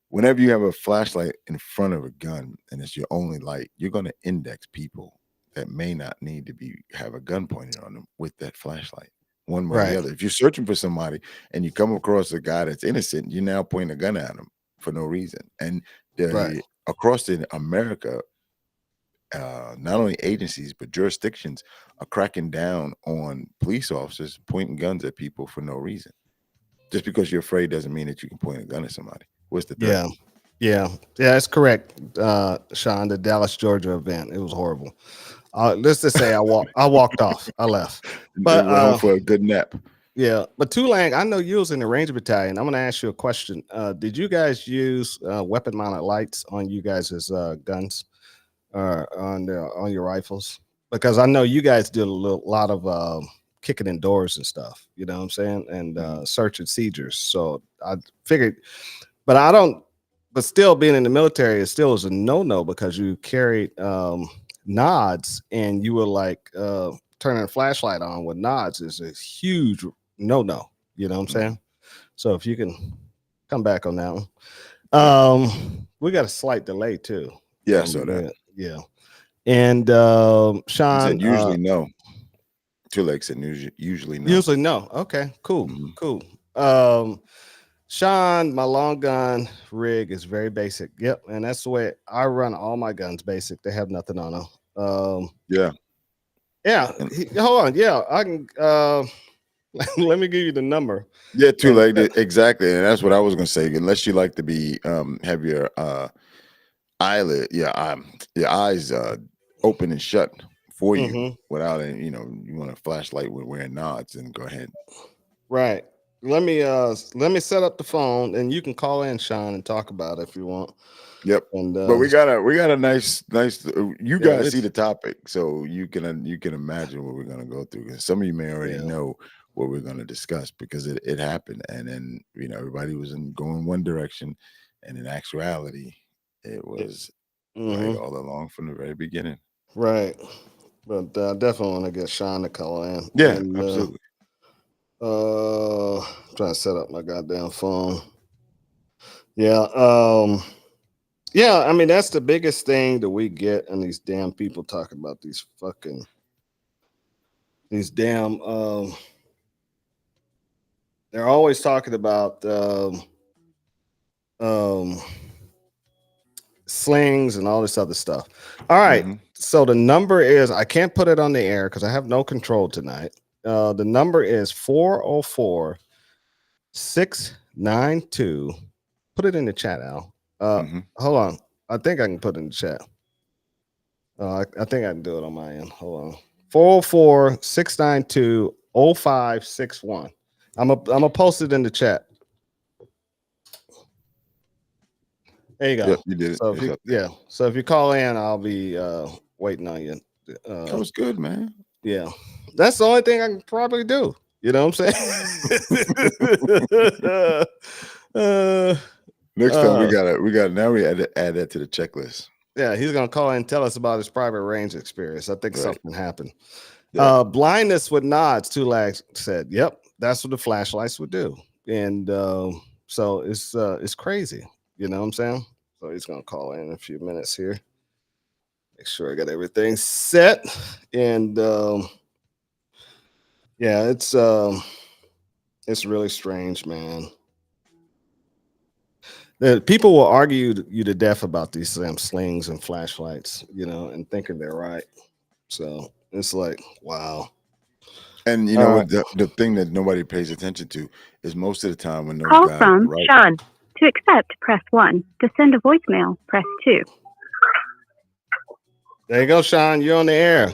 Whenever you have a flashlight in front of a gun and it's your only light, you're going to index people that may not need to have a gun pointed on them with that flashlight, one way or the other. If you're searching for somebody and you come across a guy that's innocent, you're now pointing a gun at him for no reason. And across in America, not only agencies but jurisdictions are cracking down on police officers pointing guns at people for no reason. Just because you're afraid doesn't mean that you can point a gun at somebody. What's the threat? Yeah, that's correct, Sean. The Dallas, Georgia event, it was horrible. Let's just say I walked off. I left. But went home for a good nap. Yeah, but Tulang, I know you was in the Ranger Battalion. I'm going to ask you a question. Did you guys use weapon mounted lights on you guys' guns or on your rifles? Because I know you guys did a lot of kicking in doors and stuff. You know what I'm saying? And search and seizures. So I figured, but still being in the military, it still is a no-no because you carried nods and you were like turning a flashlight on with nods is a huge no. You know what I'm saying? So if you can come back on that one. We got a slight delay too. Yeah, so that. Yeah. And Sean said usually no. Two legs said usually no. Usually no. Okay, cool. Cool. Sean, my long gun rig is very basic. Yep, and that's the way I run all my guns basic. They have nothing on them. Yeah. Hold on. Yeah, I can let me give you the number. Yeah, two leg exactly. And that's what I was gonna say. Unless you like to be have your eyelid, your eyes open and shut for you without any, you want a flashlight with wearing nods, and go ahead. Right. Let me set up the phone and you can call in, Sean, and talk about it if you want. Yep. And but we got a nice you guys see the topic, so you can imagine what we're gonna go through. Because some of you may already know what we're gonna discuss because it happened, and then everybody was going one direction, and in actuality, it was right all along from the very beginning. Right. But definitely want to get Sean to call in. Yeah, and, absolutely. Trying to set up my goddamn phone. Yeah. Yeah, I mean that's the biggest thing that we get, and these damn people talking about these damn they're always talking about um, slings and all this other stuff. All right. Mhm. So the number is, I can't put it on the air because I have no control tonight. The number is 404-692. Put it in the chat, Al. Mhm. Hold on. I think I can put it in the chat. I think I can do it on my end. Hold on. 404-692-0561. I'm gonna post it in the chat. There you go. Yep, you did it. So if It's you, up there. yeah. So if you call in, I'll be waiting on you. That was good, man. Yeah. That's the only thing I can probably do. You know what I'm saying? Next time we gotta now we add that to the checklist. Yeah, he's gonna call in and tell us about his private range experience. I think Right. something happened. Yeah. Blindness with nods, Tulak said. Yep, that's what the flashlights would do. And so it's crazy. You know what I'm saying? So he's gonna call in a few minutes here. Make sure I got everything set. And yeah, it's really strange, man. People will argue you to death about these slings and flashlights, you know, and thinking they're right. So it's like, wow. And you know what? The thing that nobody pays attention to is most of the time when those Call guys from right, Sean. To accept, press 1. To send a voicemail, press 2. There you go, Sean. You're on the air.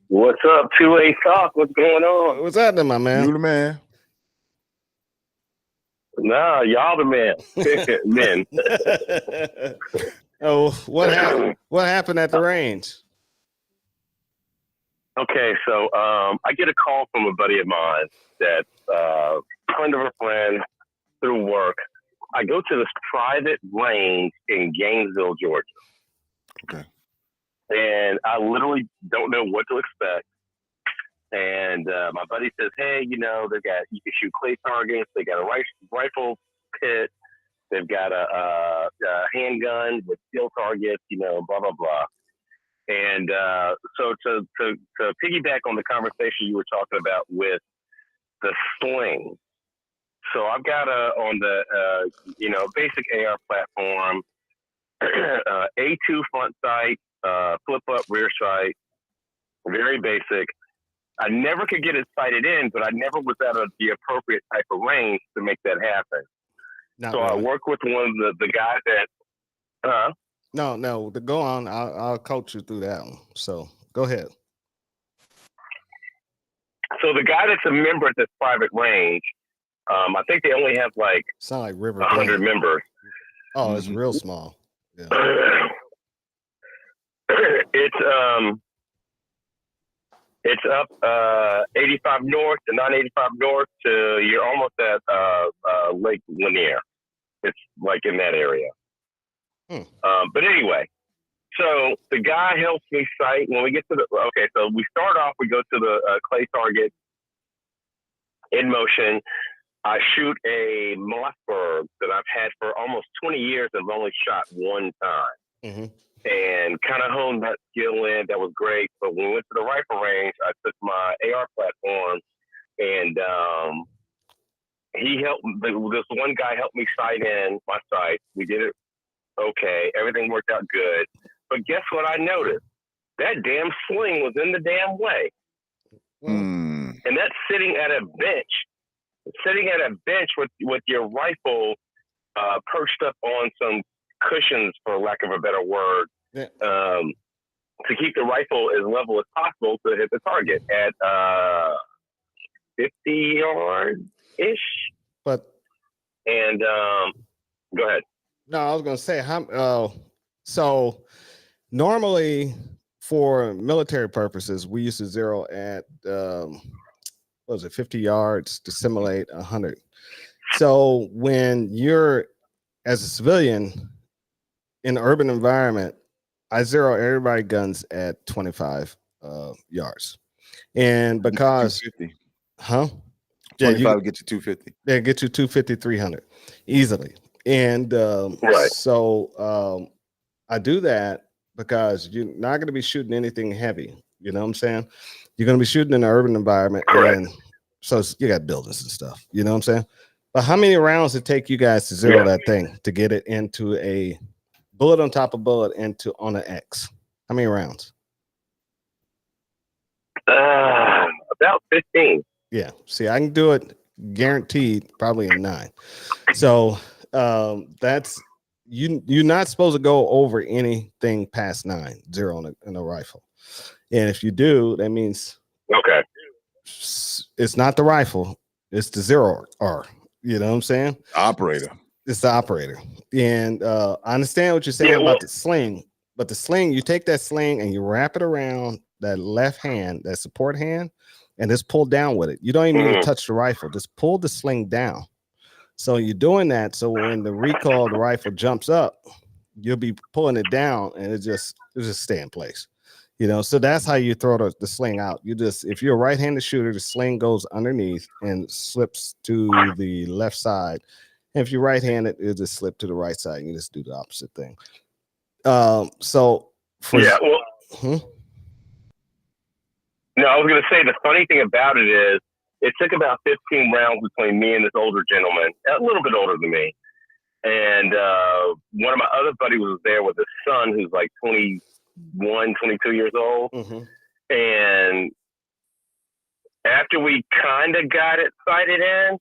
What's up, 2A Talk? What's going on? What's happening, my man? you the man. Nah, y'all the man. Men. Oh, what happened? What happened at the range? Okay, so I get a call from a buddy of mine that friend of a friend through work. I go to this private range in Gainesville, Georgia. Okay. And I literally don't know what to expect. And my buddy says, hey, you know, you can shoot clay targets. They got a rifle pit. They've got a handgun with steel targets, you know, blah, blah, blah. And so to piggyback on the conversation you were talking about with the sling. So I've got on the, basic AR platform, A2 front sight, flip up rear sight, very basic. I never could get it sighted in, but I never was at the appropriate type of range to make that happen. Not so really. I work with one of the guys that, No, go on. I'll coach you through that one. So go ahead. So the guy that's a member at this private range, I think they only have like Sound like River 100 Bend. members. Oh, it's real small. Yeah. It's up 85 north to 985 north to you're almost at Lake Lanier. It's like in that area. But anyway, so the guy helps me sight when we get to so we start off, we go to the clay target in motion. I shoot a Mossberg that I've had for almost 20 years and I've only shot one time. Mm-hmm. And kind of honed that skill in. That was great. But when we went to the rifle range, I took my AR platform and he helped. This one guy helped me sight in my sight. We did it okay. Everything worked out good. But guess what I noticed? That damn sling was in the damn way. Mm. And that's sitting at a bench. Sitting at a bench with your rifle perched up on some cushions, for lack of a better word, Yeah. to keep the rifle as level as possible to hit the target at 50 yard-ish. But And go ahead. no, I was gonna say so normally for military purposes, we used to zero at 50 yards to simulate 100. So when you're as a civilian in an urban environment, I zero everybody guns at 25 yards. And because 250. yeah, 25 will get you 250. they get you 250, 300 easily. And Right. so I do that because you're not going to be shooting anything heavy. You know what I'm saying? You're going to be shooting in an urban environment. Correct. And so you got buildings and stuff. You know what I'm saying? But how many rounds it take you guys to zero that thing to get it into a bullet on top of bullet into on an X? How many rounds? About 15. Yeah. See, I can do it guaranteed probably in 9. So that's you're not supposed to go over anything past 9-0 in a rifle. And if you do, that means Okay. it's not the rifle, it's the 0R. You know what I'm saying? Operator. It's the operator. And I understand what you're saying about the sling, but the sling, you take that sling and you wrap it around that left hand, that support hand, and just pull down with it. You don't even need to touch the rifle. Just pull the sling down. So you're doing that. So when the recoil of the rifle jumps up, you'll be pulling it down and it just stay in place. You know, so that's how you throw the sling out. You just, if you're a right-handed shooter, the sling goes underneath and slips to the left side. And if you're right-handed, it'll just slip to the right side. And you just do the opposite thing. So for No, I was going to say the funny thing about it is it took about 15 rounds between me and this older gentleman, a little bit older than me. And one of my other buddies was there with his son who's like 21, 22 years old. And after we kind of got it sighted in,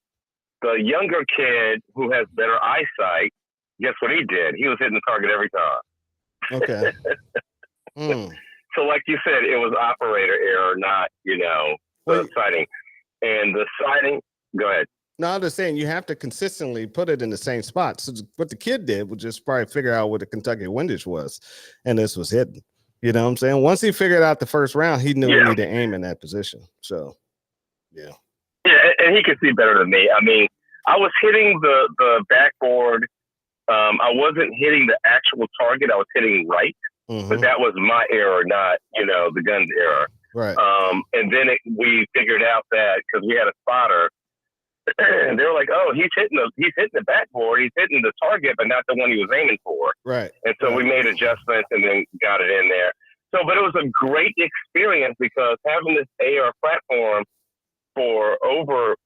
the younger kid who has better eyesight, guess what he did? He was hitting the target every time. Okay. So like you said, it was operator error, not, the sighting. And the sighting, go ahead. No, I'm just saying you have to consistently put it in the same spot. So what the kid did was just probably figure out what the Kentucky windage was, and this was hidden. You know what I'm saying? Once he figured out the first round, he knew he needed to aim in that position. So, yeah. Yeah, and he could see better than me. I mean, I was hitting the backboard. I wasn't hitting the actual target. I was hitting right. But that was my error, not, the gun's error. Right. And then we figured out that because we had a spotter, and they were like, "Oh, he's hitting the backboard, he's hitting the target, but not the one he was aiming for." Right. And so we made adjustments and then got it in there. So, but it was a great experience because having this AR platform for over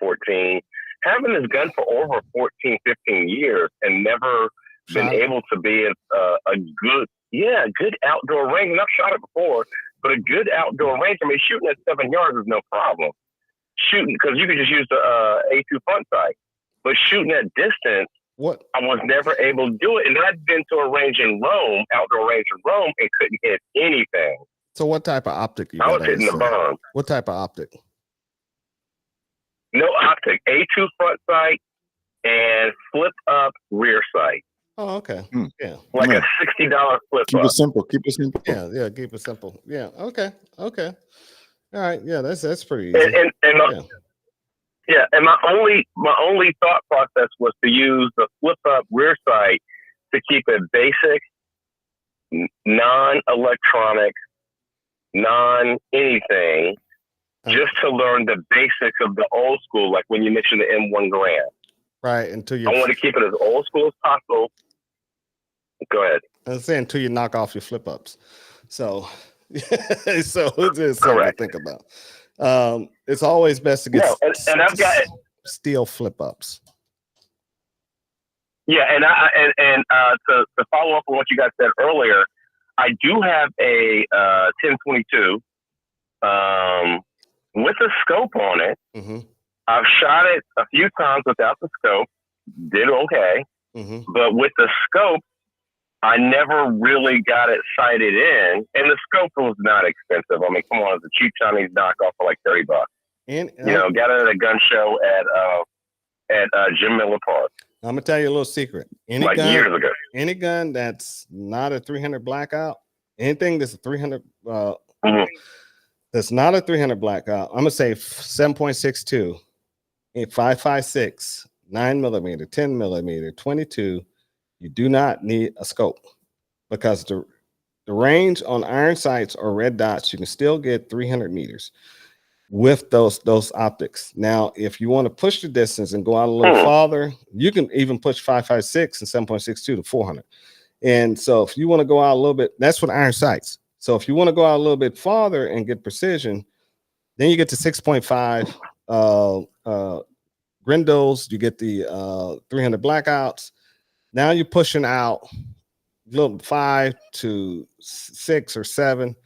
14, having this gun for over 14, 15 years and never been able to be a good outdoor range. And I've shot it before, but a good outdoor range. I mean, shooting at 7 yards is no problem. Shooting, because you could just use the A2 front sight. But shooting at distance, I was never able to do it. And I'd been to a range in Rome, outdoor range in Rome, and couldn't hit anything. So what type of optic you I got? was hitting the berm. What type of optic? No optic. A2 front sight and flip up rear sight. Oh, okay. Yeah. Like a $60 flip Keep up. it simple. Keep it simple. Yeah, keep it simple. Yeah. Okay. All right. Yeah, that's pretty easy. And my only thought process was to use the flip up rear sight to keep it basic, non-electronic, non-anything, just to learn the basics of the old school, like when you mentioned the M1 Garand. Right. Until you I want to keep it as old school as possible. Go ahead. I'm saying until you knock off your flip ups. So it's just something to think about. It's always best to get and I've got steel flip ups. Yeah, and to follow up on what you guys said earlier, I do have a 1022 with a scope on it. I've shot it a few times without the scope, did okay, but with the scope, I never really got it sighted in, and the scope was not expensive. I mean, come on, it's a cheap Chinese knockoff for like $30. And got it at a gun show at Jim Miller Park. I'm gonna tell you a little secret. Years ago. Any gun that's not a 300 blackout, anything that's a 300, that's not a 300 blackout, I'm gonna say 7.62, 5.56, 9mm, 10mm, 22. You do not need a scope because the range on iron sights or red dots, you can still get 300 meters with those optics. Now, if you want to push the distance and go out a little farther, you can even push 5.56 and 7.62 to 400. And so if you want to go out a little bit, that's with iron sights. So if you want to go out a little bit farther and get precision, Then you get to 6.5 Grendels. You get the 300 blackouts. Now you're pushing out little 5 to 6 or 7.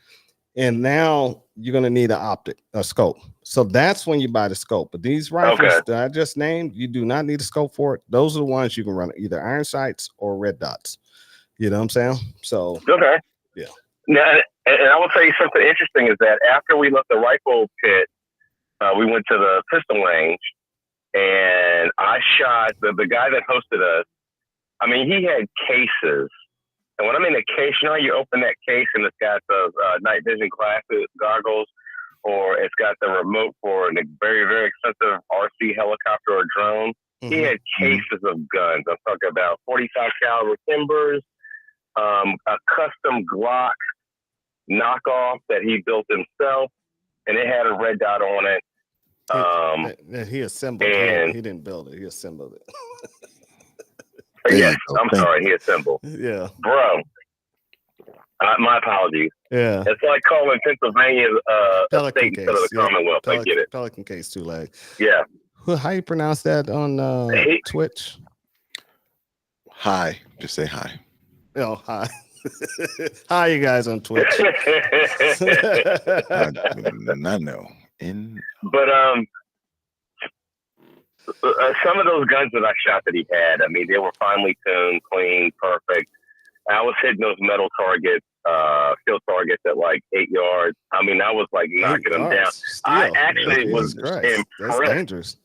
And now you're going to need a scope. So that's when you buy the scope. But these rifles that I just named, you do not need a scope for it. Those are the ones you can run either iron sights or red dots. You know what I'm saying? So yeah. Now, and I will tell you something interesting is that after we left the rifle pit, we went to the pistol range, and I shot the guy that hosted us. I mean, he had cases. And when I'm in a case, you know, you open that case and it's got those night vision glasses, goggles, or it's got the remote for a very, very expensive RC helicopter or drone. Mm-hmm. He had cases of guns. I'm talking about 45 caliber Timbers, a custom Glock knockoff that he built himself, and it had a red dot on it. He assembled it. He didn't build it. He assembled it. Yes, I'm sorry. He assembled. Yeah, bro. My apologies. Yeah, it's like calling Pennsylvania a state instead of the Commonwealth. I get it. Pelican case too late. Yeah. How you pronounce that on Twitch? Hi. Just say hi. Oh, hi. Hi, you guys on Twitch. I know. But some of those guns that I shot that he had, I mean, they were finely tuned, clean, perfect. I was hitting those metal targets, field targets at like 8 yards. I mean, I was like knocking them down. Steel. I actually was impressed. That's dangerous.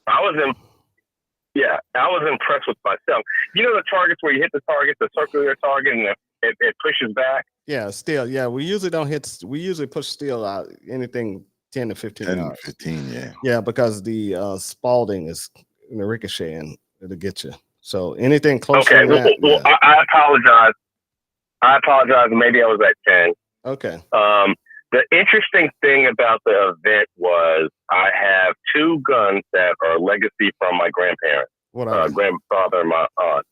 I was impressed with myself. You know the targets where you hit the target, the circular target, and it pushes back? Yeah, steel. Yeah, we usually don't hit. We usually push steel out anything 10 to 15 10 yards. 15, yeah. Yeah, because the Spalding is in the ricochet and it'll get you. So anything close to that. Well, yeah. I apologize. Maybe I was at 10. Okay. The interesting thing about the event was I have 2 guns that are legacy from my grandparents. What are grandfather and my aunt.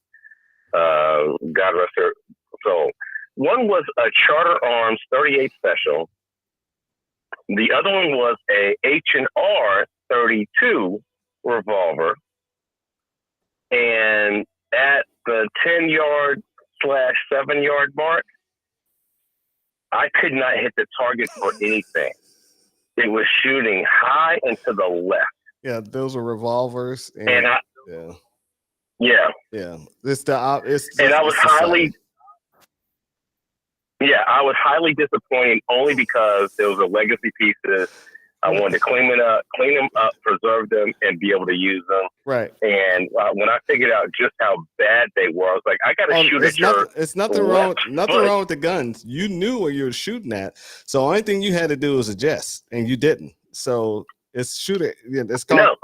God rest her soul. One was a Charter Arms 38 Special. The other one was a H&R 32 revolver. And at the 10-yard/7-yard mark, I could not hit the target for anything. It was shooting high and to the left. Yeah, those are revolvers. And I was highly disappointed only because there was a legacy pieces. I wanted to clean them up, preserve them, and be able to use them. Right. And when I figured out just how bad they were, I was like, I got to shoot at your It's nothing wrong with the guns. You knew where you were shooting at. So the only thing you had to do was adjust, and you didn't. So it's shooting. Yeah, it's called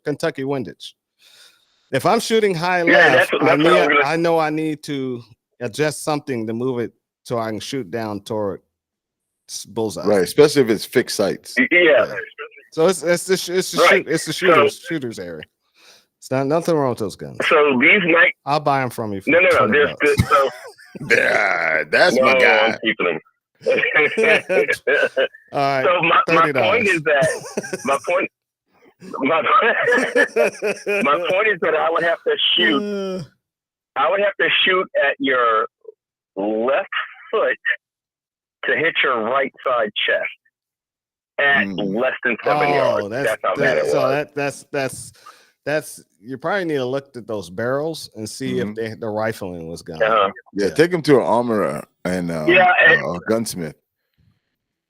Kentucky windage. If I'm shooting high left, I know I need to adjust something to move it so I can shoot down toward bullseye. Right, especially if it's fixed sights. Yeah. So it's the shooter's area. It's not nothing wrong with those guns. So these I'll buy them from you. For no. There's so that's my guy. I'm keeping them. All right. So my point is that my point is that I would have to shoot. I would have to shoot at your left foot to hit your right side chest at less than 7 yards. That's how bad it was. So that's you probably need to look at those barrels and see if the rifling was gone. Yeah, take them to an armorer and a gunsmith.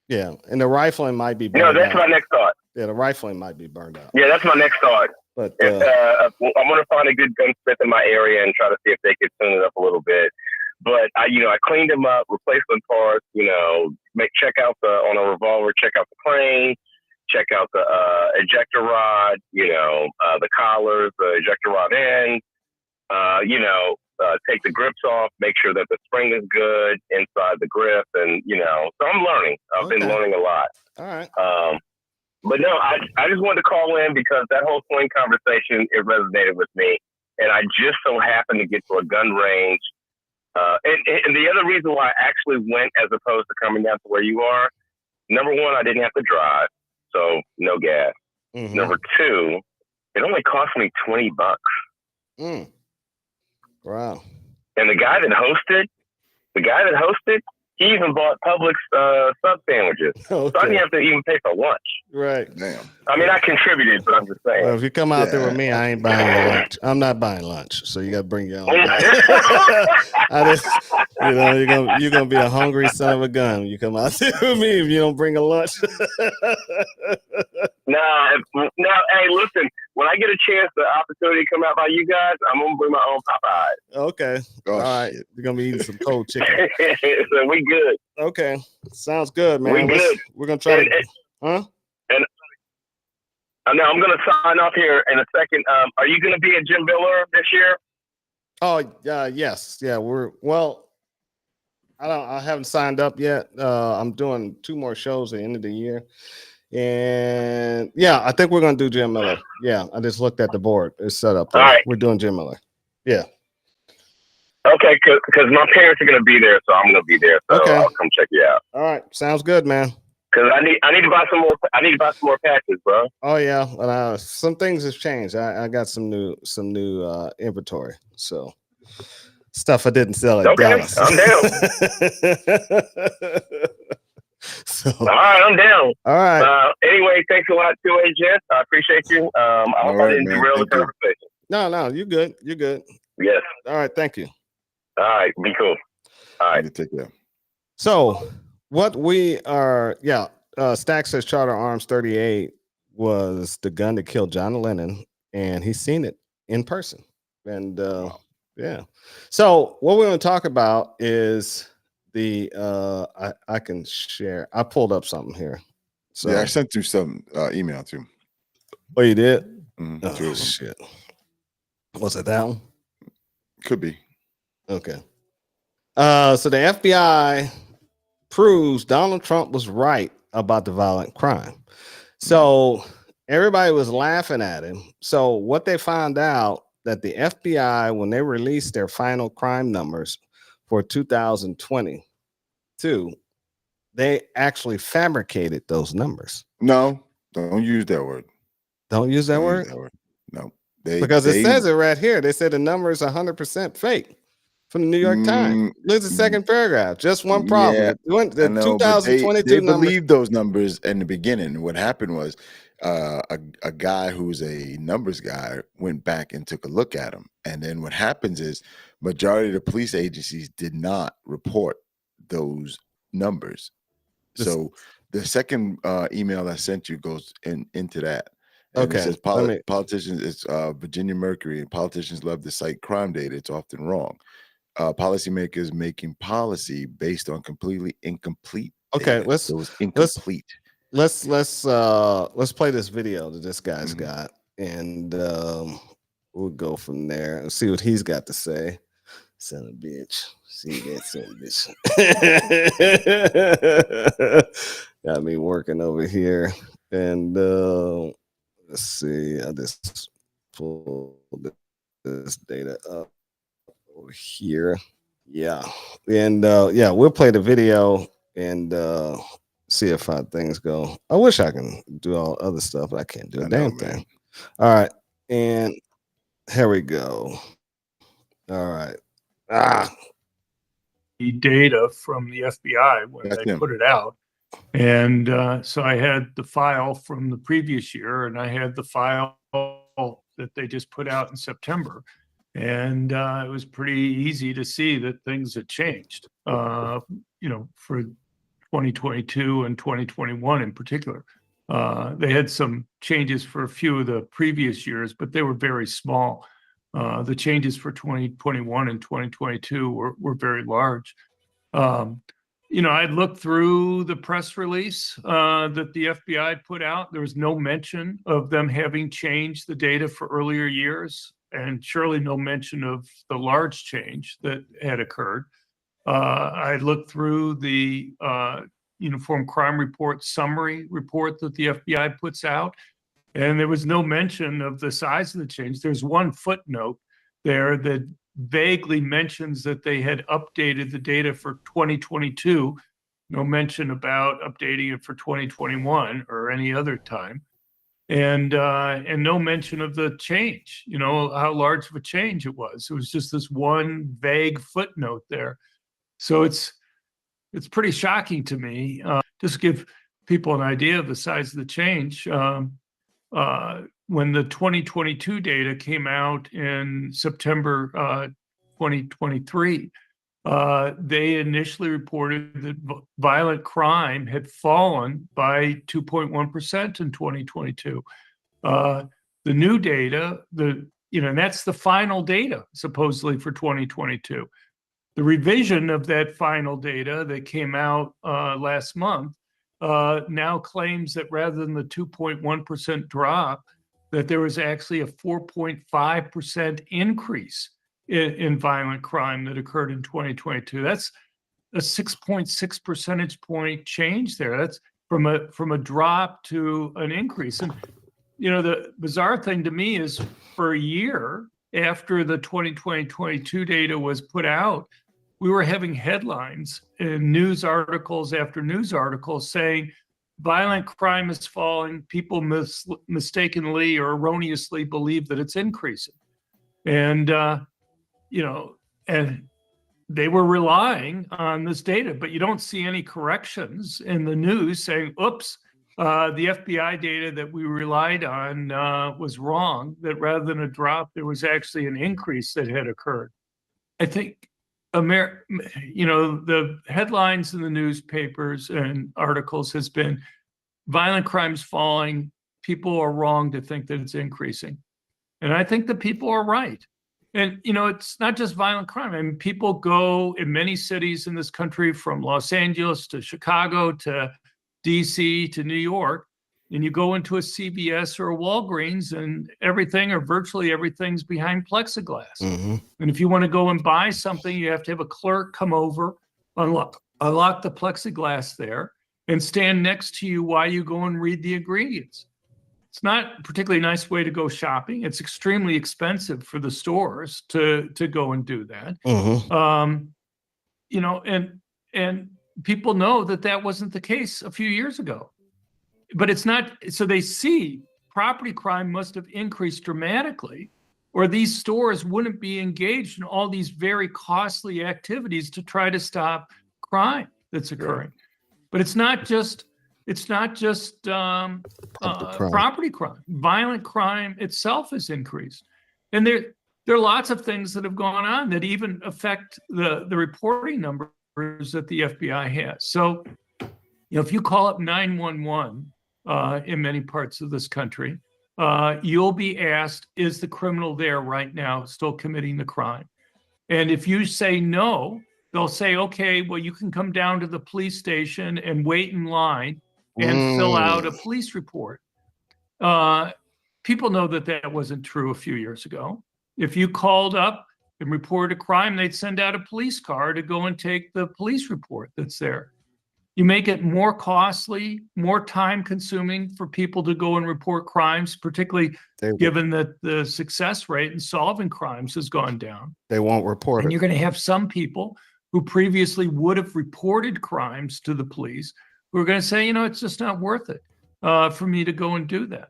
Yeah, and the rifling might be burned out. That's my next thought. Yeah, the rifling might be burned out. Yeah, that's my next thought. But I'm going to find a good gunsmith in my area and try to see if they could tune it up a little bit. But I cleaned them up, replacement parts. Check out on a revolver, check out the crane, check out the ejector rod. The collars, the ejector rod end. Take the grips off, make sure that the spring is good inside the grip, and So I'm learning. I've been learning a lot. All right. But no, I just wanted to call in because that whole swing conversation, it resonated with me, and I just so happened to get to a gun range. And the other reason why I actually went as opposed to coming down to where you are number one, I didn't have to drive, so no gas. Mhm. Number two, it only cost me $20. Mm. Wow. And the guy that hosted, he even bought Publix sub sandwiches. So I didn't Okay. have to even pay for lunch. Right. Damn. I mean, I contributed, but I'm just saying. Well, if you come out there with Yeah. me, I ain't buying your lunch. I'm not buying lunch, so you got to bring your own. I just, you're gonna be a hungry son of a gun when you come out there with me if you don't bring a lunch. Now, hey, listen. When I get a chance, the opportunity to come out by you guys, I'm gonna bring my own Popeyes. Okay. Oh, All right. shit. You're gonna be eating some cold chicken. So we good. Okay. Sounds good, man. We good. We're gonna try to. Huh? Now I'm gonna sign off here in a second. Are you gonna be at Jim Miller this year? Oh, yes. Yeah. I haven't signed up yet. I'm doing 2 more shows at the end of the year. And yeah, I think we're gonna do Jim Miller. Yeah, I just looked at the board. It's set up there. All right. We're doing Jim Miller. Yeah. Okay, because my parents are gonna be there, so I'm gonna be there. So Okay. I'll come check you out. All right. Sounds good, man. Because I need to buy some more. I need to buy some more patches, bro. Oh yeah. Some things have changed. I got some new inventory. So stuff I didn't sell at Okay, Dallas. I'm down. So All right, I'm down. all right. Anyway, thanks a lot, 2A Jess. I appreciate you. I hope I right, didn't man. derail the Thank you. conversation. No, you're good. You're good. Yes. All right, thank you. All right, be cool. All right. You take care. So what we are, Stack says Charter Arms 38 was the gun that killed John Lennon, and he's seen it in person. And yeah. So what we're going to talk about is the I can share. I pulled up something here. So Yeah, I sent you some email too. oh, you did? Mhm, 2 Oh of them. shit. Was it that one? Could be. Okay. So the FBI proves Donald Trump was right about the violent crime. So everybody was laughing at him. So what they found out that the FBI, when they released their final crime numbers for 2022, they actually fabricated those numbers. No, don't use that word. Don't use that Don't word use that word. No. because it says it right here. They said the number is 100% fake. From the New York Times. Look at the second paragraph. Just one problem. Yeah, The I know, but 2022 they numbers. believed those numbers in the beginning. What happened was a guy who's a numbers guy went back and took a look at them. And then what happens is majority of the police agencies did not report those numbers. So the second email I sent you goes into that. And Okay, it says let me- politicians, it's Virginia Mercury, and politicians love to cite crime data. It's often wrong. Policymakers making policy based on completely incomplete Okay, data. let's- So it's incomplete. Let's play this video that this guy's got, and we'll go from there and see what he's got to say. Son of a bitch. See that son of a bitch. Got me working over here. And let's see. I just pulled this data up over here. Yeah. And yeah, we'll play the video and see if how things go. I wish I can do all other stuff, but I can't do a I know, damn man. thing. All right. And here we go. All right. The data from the FBI when That's they him. put it out. And so I had the file from the previous year and I had the file that they just put out in September. And it was pretty easy to see that things had changed, for 2022 and 2021 in particular. They had some changes for a few of the previous years, but they were very small. The changes for 2021 and 2022 were very large. I looked through the press release that the FBI put out. There was no mention of them having changed the data for earlier years, and surely no mention of the large change that had occurred. I looked through the Uniform Crime Report summary report that the FBI puts out, and there was no mention of the size of the change. There's one footnote there that vaguely mentions that they had updated the data for 2022 no mention about updating it for 2021 or any other time. And no mention of the change, how large of a change it was. It was just this one vague footnote there. So it's pretty shocking to me. Just to give people an idea of the size of the change. When the 2022 data came out in September 2023, they initially reported that violent crime had fallen by 2.1% in 2022. The new data, and that's the final data supposedly for 2022. The revision of that final data that came out last month now claims that rather than the 2.1% drop, that there was actually a 4.5% increase in violent crime that occurred in 2022. That's a 6.6 percentage point change there. That's from a drop to an increase. And the bizarre thing to me is, for a year after the 2022 data was put out, we were having headlines in news articles after news articles saying violent crime is falling. People mistakenly or erroneously believe that it's increasing. And, and they were relying on this data, but you don't see any corrections in the news saying, oops, the FBI data that we relied on was wrong, that rather than a drop, there was actually an increase that had occurred. I think the headlines in the newspapers and articles has been violent crime's falling. People are wrong to think that it's increasing. And I think that people are right. And, it's not just violent crime. I mean, people go in many cities in this country, from Los Angeles to Chicago to DC to New York, and you go into a CVS or a Walgreens, and everything or virtually everything's behind plexiglass. Mm-hmm. And if you want to go and buy something, you have to have a clerk come over, unlock the plexiglass there, and stand next to you while you go and read the ingredients. It's not a particularly nice way to go shopping. It's extremely expensive for the stores to go and do that. Mm-hmm. And people know that wasn't the case a few years ago. But it's not, so they see property crime must have increased dramatically, or these stores wouldn't be engaged in all these very costly activities to try to stop crime that's occurring. Yeah. But it's not just property crime. Violent crime itself has increased. And there are lots of things that have gone on that even affect the reporting numbers that the FBI has. So, if you call up 911 in many parts of this country, you'll be asked, is the criminal there right now still committing the crime? And if you say no, they'll say, okay, well, you can come down to the police station and wait in line and fill out a police report. People know that wasn't true a few years ago. If you called up and reported a crime, they'd send out a police car to go and take the police report that's there. You make it more costly, more time consuming for people to go and report crimes, particularly given that the success rate in solving crimes has gone down. They won't report it. And you're going to have some people who previously would have reported crimes to the police who are going to say, it's just not worth it for me to go and do that.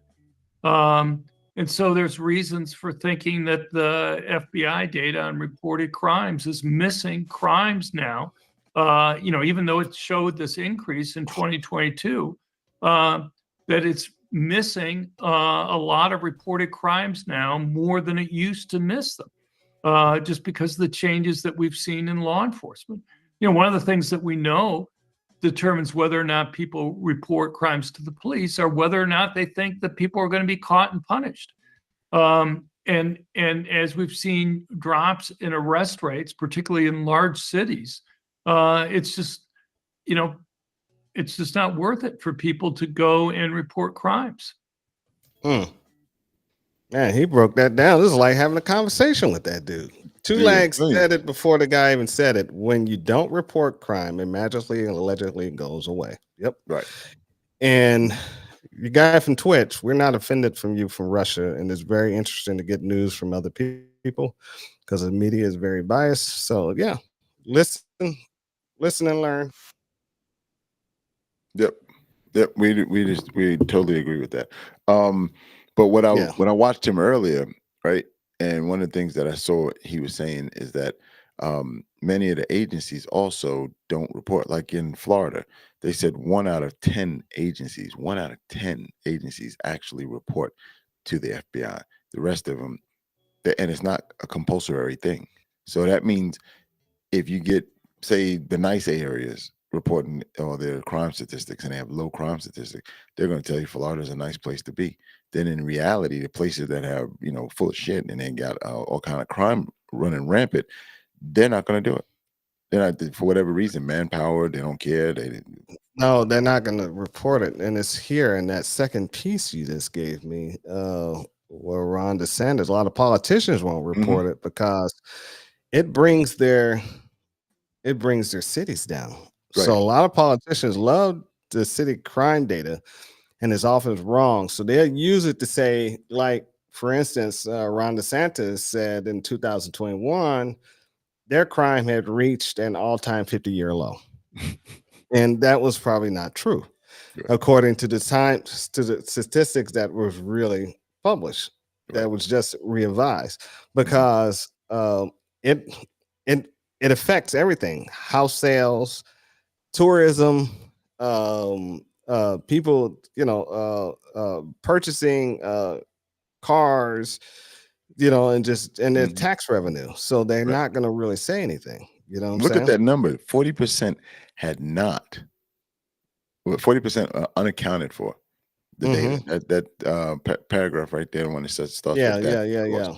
And so there's reasons for thinking that the FBI data on reported crimes is missing crimes now. Even though it showed this increase in 2022, that it's missing a lot of reported crimes now, more than it used to miss them, just because of the changes that we've seen in law enforcement. One of the things that we know determines whether or not people report crimes to the police are whether or not they think that people are going to be caught and punished. And as we've seen drops in arrest rates, particularly in large cities, it's just not worth it for people to go and report crimes. Man, he broke that down. This is like having a conversation with that dude. Two Legs said it before the guy even said it. When you don't report crime, it magically and allegedly goes away. Yep. Right. And you guy from Twitch, we're not offended from you from Russia, and it's very interesting to get news from other people because the media is very biased. So yeah, listen and learn. Yep. Yep. We totally agree with that. But when Yeah. I watched him earlier, right, and one of the things that I saw he was saying is that many of the agencies also don't report. Like in Florida, they said 1 out of 10 agencies actually report to the FBI. The rest of them, and it's not a compulsory thing. So that means if you get, say, the nice areas reporting all their crime statistics and they have low crime statistics, they're going to tell you Florida's a nice place to be. Then in reality, the places that have, full of shit and they got all kind of crime running rampant, they're not going to do it. They're not, for whatever reason, manpower, they don't care. No, they're not going to report it. And it's here in that second piece you just gave me, where Ron DeSantis, a lot of politicians won't report it because it brings their cities down. Right. So a lot of politicians love the city crime data, and it's often wrong. So they'll use it to say, like, for instance, Ron DeSantis said in 2021, their crime had reached an all-time 50-year low. And that was probably not true, according to the statistics that was really published. That was just revised because it affects everything: house sales, tourism, people, purchasing cars, and their tax revenue. So they're not going to really say anything. You know what I'm Look saying? at that number. 40% had not. 40% unaccounted for the data. That paragraph right there when it starts with that. Yeah.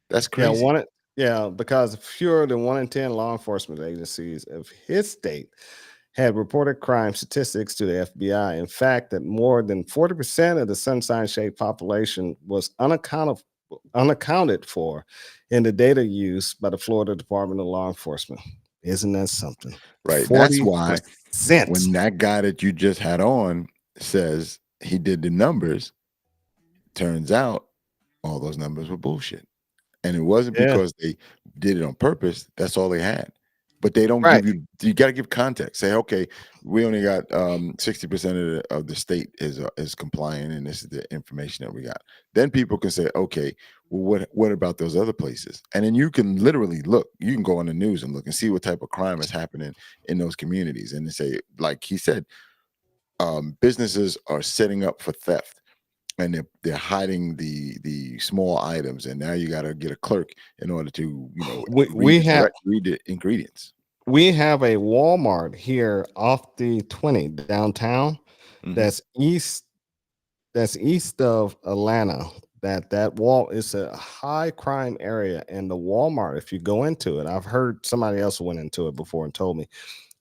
That's crazy. Because fewer than 1 in 10 law enforcement agencies of his state had reported crime statistics to the FBI. In fact, that more than 40% of the Sunshine State population was unaccounted for in the data used by the Florida Department of Law Enforcement. Isn't that something? Right. That's why when 40%. that guy that you just had on says he did the numbers, turns out all those numbers were bullshit. And it wasn't because they did it on purpose. That's all they had. But they don't give you got to give context. Say, okay, we only got 60% of the state is compliant, and this is the information that we got. Then people can say, okay, well, what about those other places? And then you can literally look. You can go on the news and look and see what type of crime is happening in those communities. And they say, like he said, businesses are setting up for theft. And they're hiding the small items, and now you got to get a clerk in order to read the ingredients. We have a Walmart here off the 20 downtown. That's east of Atlanta. That wall is a high crime area, and the Walmart, if you go into it, I've heard somebody else went into it before and told me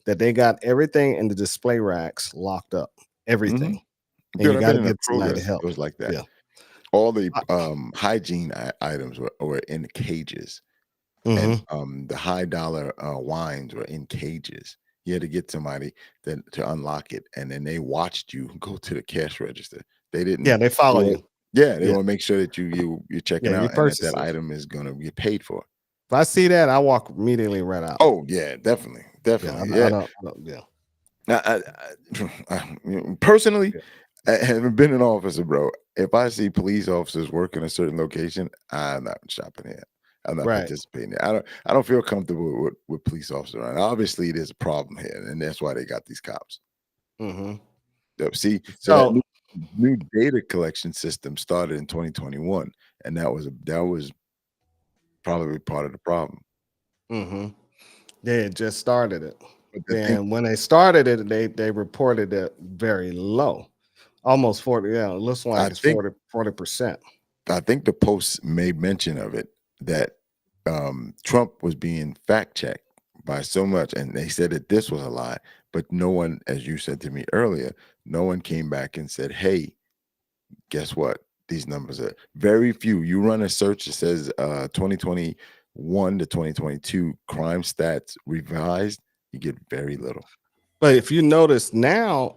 that they got everything in the display racks locked up. Everything. And you got to get somebody to help. It was like that. Yeah. All the hygiene items were in cages, and the high dollar wines were in cages. You had to get somebody to unlock it, and then they watched you go to the cash register. They didn't. Yeah, they follow you. Yeah, they want to make sure that you're checking out and that item is going to be paid for. If I see that, I walk immediately right out. Oh yeah, definitely. Now, personally. I haven't been an officer, bro. If I see police officers work in a certain location, I'm not shopping here. I'm not participating there. I don't feel comfortable with police officers around. Obviously, there's a problem here, and that's why they got these cops. See, so that new data collection system started in 2021, and that was probably part of the problem. They just started it, and when they started it, they reported it very low. Almost 40, it looks like it's 40%. I think the post made mention of it that Trump was being fact-checked by so much, and they said that this was a lie, but no one, as you said to me earlier, no one came back and said, hey, guess what? These numbers are very few. You run a search that says 2021 to 2022 crime stats revised, you get very little. But if you notice now,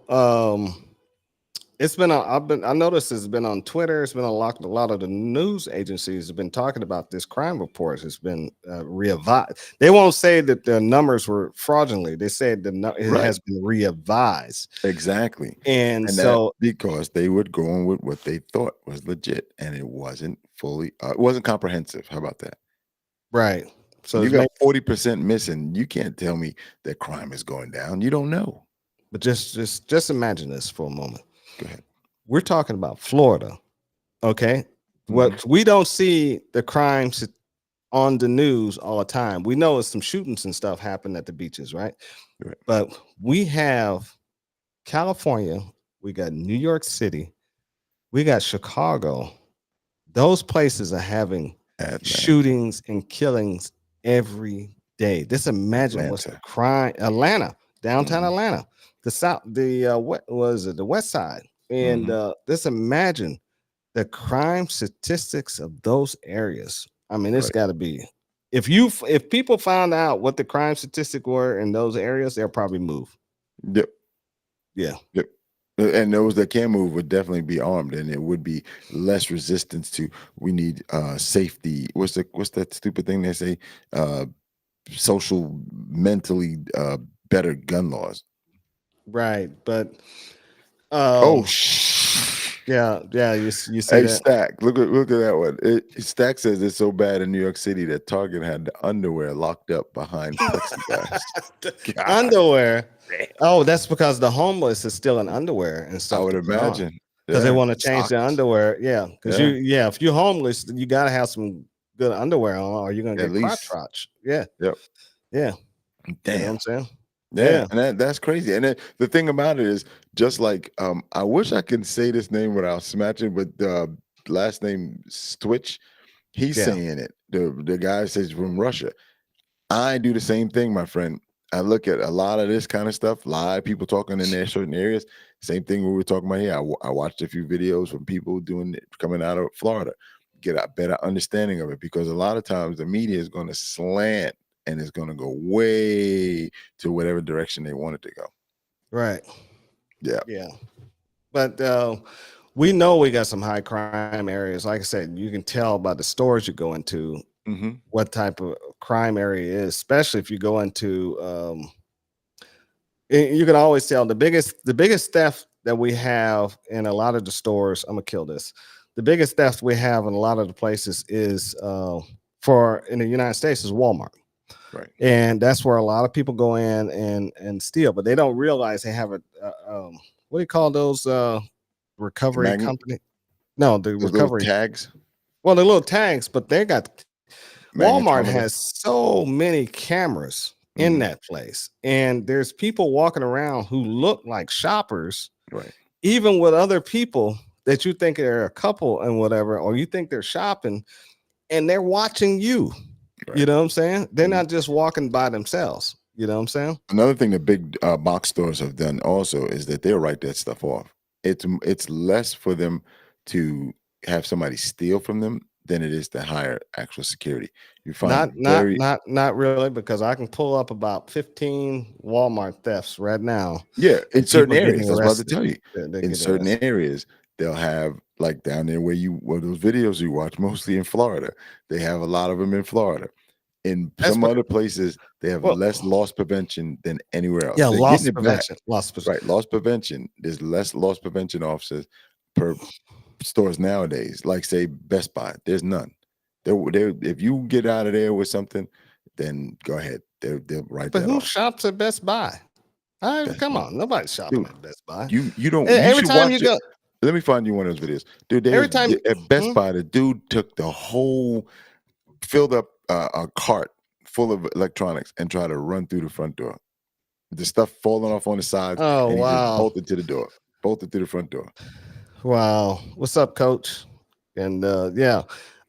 It's been I noticed it's been on Twitter. It's been a lot of the news agencies have been talking about this crime reports. It's been revised. They won't say that the numbers were fraudulently. They said it Right. has been revised. Exactly. And And so that because they were going with what they thought was legit, and it wasn't fully, it wasn't comprehensive. How about that? right. So You it's got 40% missing. You can't tell me that crime is going down. You don't know. but just imagine this for a moment. Go ahead. We're talking about Florida. Okay. What we don't see the crimes on the news all the time. We know some shootings and stuff happen at the beaches, right? Right. But we have California, we got New York City, we got Chicago. Those places are having Atlanta. shootings and killings every day. Just imagine what's the Atlanta. crime. Atlanta, downtown Mhm. Atlanta, the south, what was it, the west side, and just imagine the crime statistics of those areas. I mean, it's Right. got to be. If people found out what the crime statistics were in those areas, they'll probably move. Yep. Yeah. Yep. And those that can move would definitely be armed, and it would be less resistance to. We need safety. What's that stupid thing they say? Social, mentally better gun laws. Right, but Oh, yeah, you see hey, that. Stack, look at that one. Stack says it's so bad in New York City that Target had the underwear locked up behind plexiglass. God. Underwear. Oh, that's because the homeless is still in underwear and stuff. I would imagine because they Yeah. want to change their Socks. underwear. Yeah, because Yeah. if you're homeless, you gotta have some good underwear on, or you're gonna At get least. crotch. Yeah, Yep. yeah. You know what Damn. I'm saying? Yeah, and that's crazy. And then the thing about it is, just like I wish I could say this name without smashing, but the last name Twitch, he's Yeah. saying it. The guy says from Russia. I do the same thing, my friend. I look at a lot of this kind of stuff, live people talking in their certain areas. Same thing we were talking about here. I watched a few videos from people doing it coming out of Florida, get a better understanding of it, because a lot of times the media is going to slant and it's going to go way to whatever direction they want it to go. Right. Yeah. Yeah. But we know we got some high crime areas. Like I said, you can tell by the stores you go into what type of crime area it is, especially if you go into you can always tell the biggest theft that we have in a lot of the stores. I'm gonna kill this. The biggest theft we have in a lot of the places is in the United States is Walmart. Right. And that's where a lot of people go in and steal, but they don't realize they have a what do you call those recovery Magnet? company? No, the Those recovery little tags. Well, the little tags, but they got Walmart Magnetometer. has so many cameras in that place, and there's people walking around who look like shoppers, Right. even with other people that you think are a couple and whatever, or you think they're shopping, and they're watching you. Right. You know what I'm saying? They're not just walking by themselves. You know what I'm saying? Another thing that big box stores have done also is that they'll write that stuff off. It's less for them to have somebody steal from them than it is to hire actual security. You find Not really, because I can pull up about 15 Walmart thefts right now. Yeah, in certain People areas. getting I was about to arrested. tell you. They In get certain arrested. areas, they'll have, like down there where those videos you watch, mostly in Florida. They have a lot of them in Florida. In That's some what- other places, they have Well- less loss prevention than anywhere else. Yeah, They're loss getting it back. prevention. Loss prevention. Right, loss prevention. There's less loss prevention officers per stores nowadays. Like say Best Buy, there's none. If you get out of there with something, then go ahead. They'll write But that who off. shops at Best Buy? Best Come Buy. on, nobody's shopping Dude, at Best Buy. You don't. Every should time watch you it. go, Let me find you one of those videos, dude. Every time- at Best Buy, the dude took the whole, filled up a cart full of electronics and tried to run through the front door. The stuff falling off on the side. Oh, and he just wow. bolted to the door. Bolted to the front door. wow. What's up, Coach? And yeah,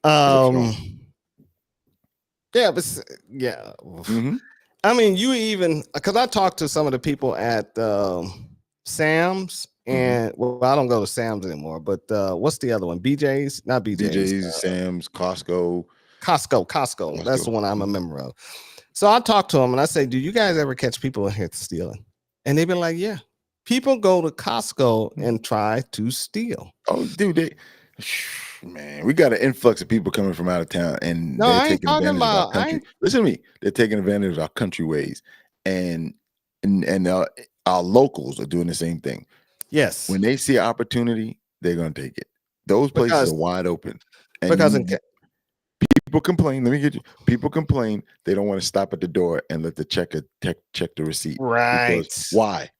Sean? yeah, but yeah. Mhm. I mean, you even because I talked to some of the people at Sam's, and well, I don't go to Sam's anymore. But what's the other one? BJ's, not BJ's. DJs, Sam's, Costco. Costco. That's the one I'm a member of. So I talked to them and I say, "Do you guys ever catch people in here stealing?" And they've been like, "Yeah." People go to Costco and try to steal. Oh, dude, man, we got an influx of people coming from out of town, and No, they're I ain't taking talking advantage of our about. I country. ain't. Listen to me, they're taking advantage of our country ways, and our locals are doing the same thing. Yes, When they see opportunity, they're gonna take it. Those places because are wide open, and because in, people complain. Let me get you. People complain they don't want to stop at the door and let the checker check the receipt. right, Because why?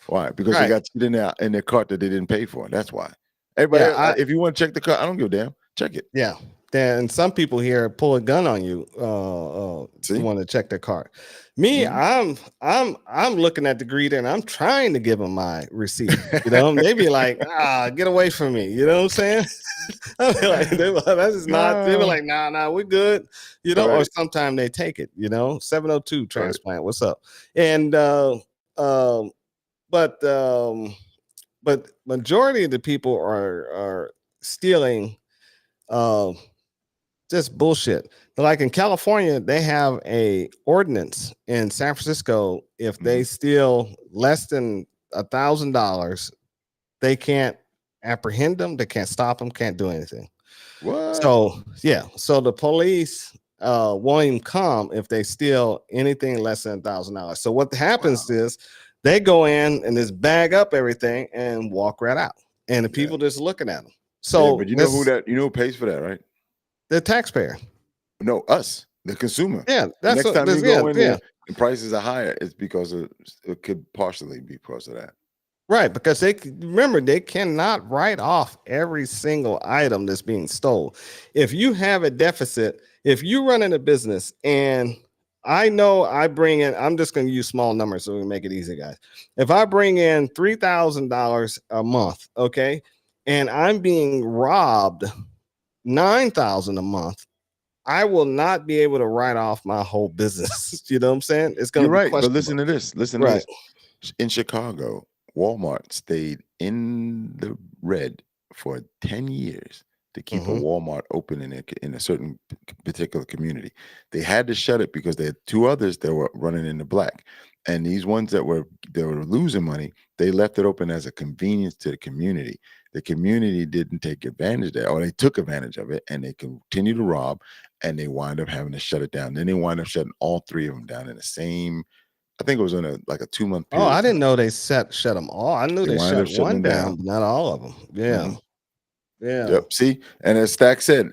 Because they right. got shit in their cart that they didn't pay for. That's why. Yeah, Everybody, if you want to check the cart, I don't give a damn. Check it. yeah. Then some people here pull a gun on you. See? Want to check their card. Me, I'm looking at the greeter and I'm trying to give them my receipt. You know, they be like, get away from me. You know what I'm saying? I be like, that is not. They be like, nah, we're good. You know, or sometimes they take it. You know, 702 transplant. What's up? And but majority of the people are stealing. Just bullshit. Like in California, they have a ordinance in San Francisco. If they steal less than $1,000, they can't apprehend them. They can't stop them. Can't do anything. What? So yeah. So the police won't even come if they steal anything less than $1,000. So what happens is they go in and just bag up everything and walk right out, and the people just looking at them. So, but you know who pays for that, right? The taxpayer. No, us, the consumer. Yeah, that's next time you go in yeah. there, the prices are higher. It's because it could partially be because of that. Right, because they cannot write off every single item that's being stole. If you have a deficit, if you run in a business, and I know I bring in, I'm just going to use small numbers so we can make it easy, guys. If I bring in $3,000 a month, okay, and I'm being robbed $9,000 a month, I will not be able to write off my whole business. You know what I'm saying? It's going to be right. But questionable. listen to this. Listen to this. In Chicago, Walmart stayed in the red for 10 years to keep a Walmart open in a certain particular community. They had to shut it because they had two others that were running in the black. And these ones that were losing money, they left it open as a convenience to the community. The community didn't take advantage of that, or they took advantage of it, and they continued to rob, and they wind up having to shut it down. Then they wind up shutting all three of them down in the same, I think it was in a 2-month period. Oh, I didn't know they shut them all. I knew they shut one down, but not all of them. Yeah. Yeah. Yep. See, and as Stack said,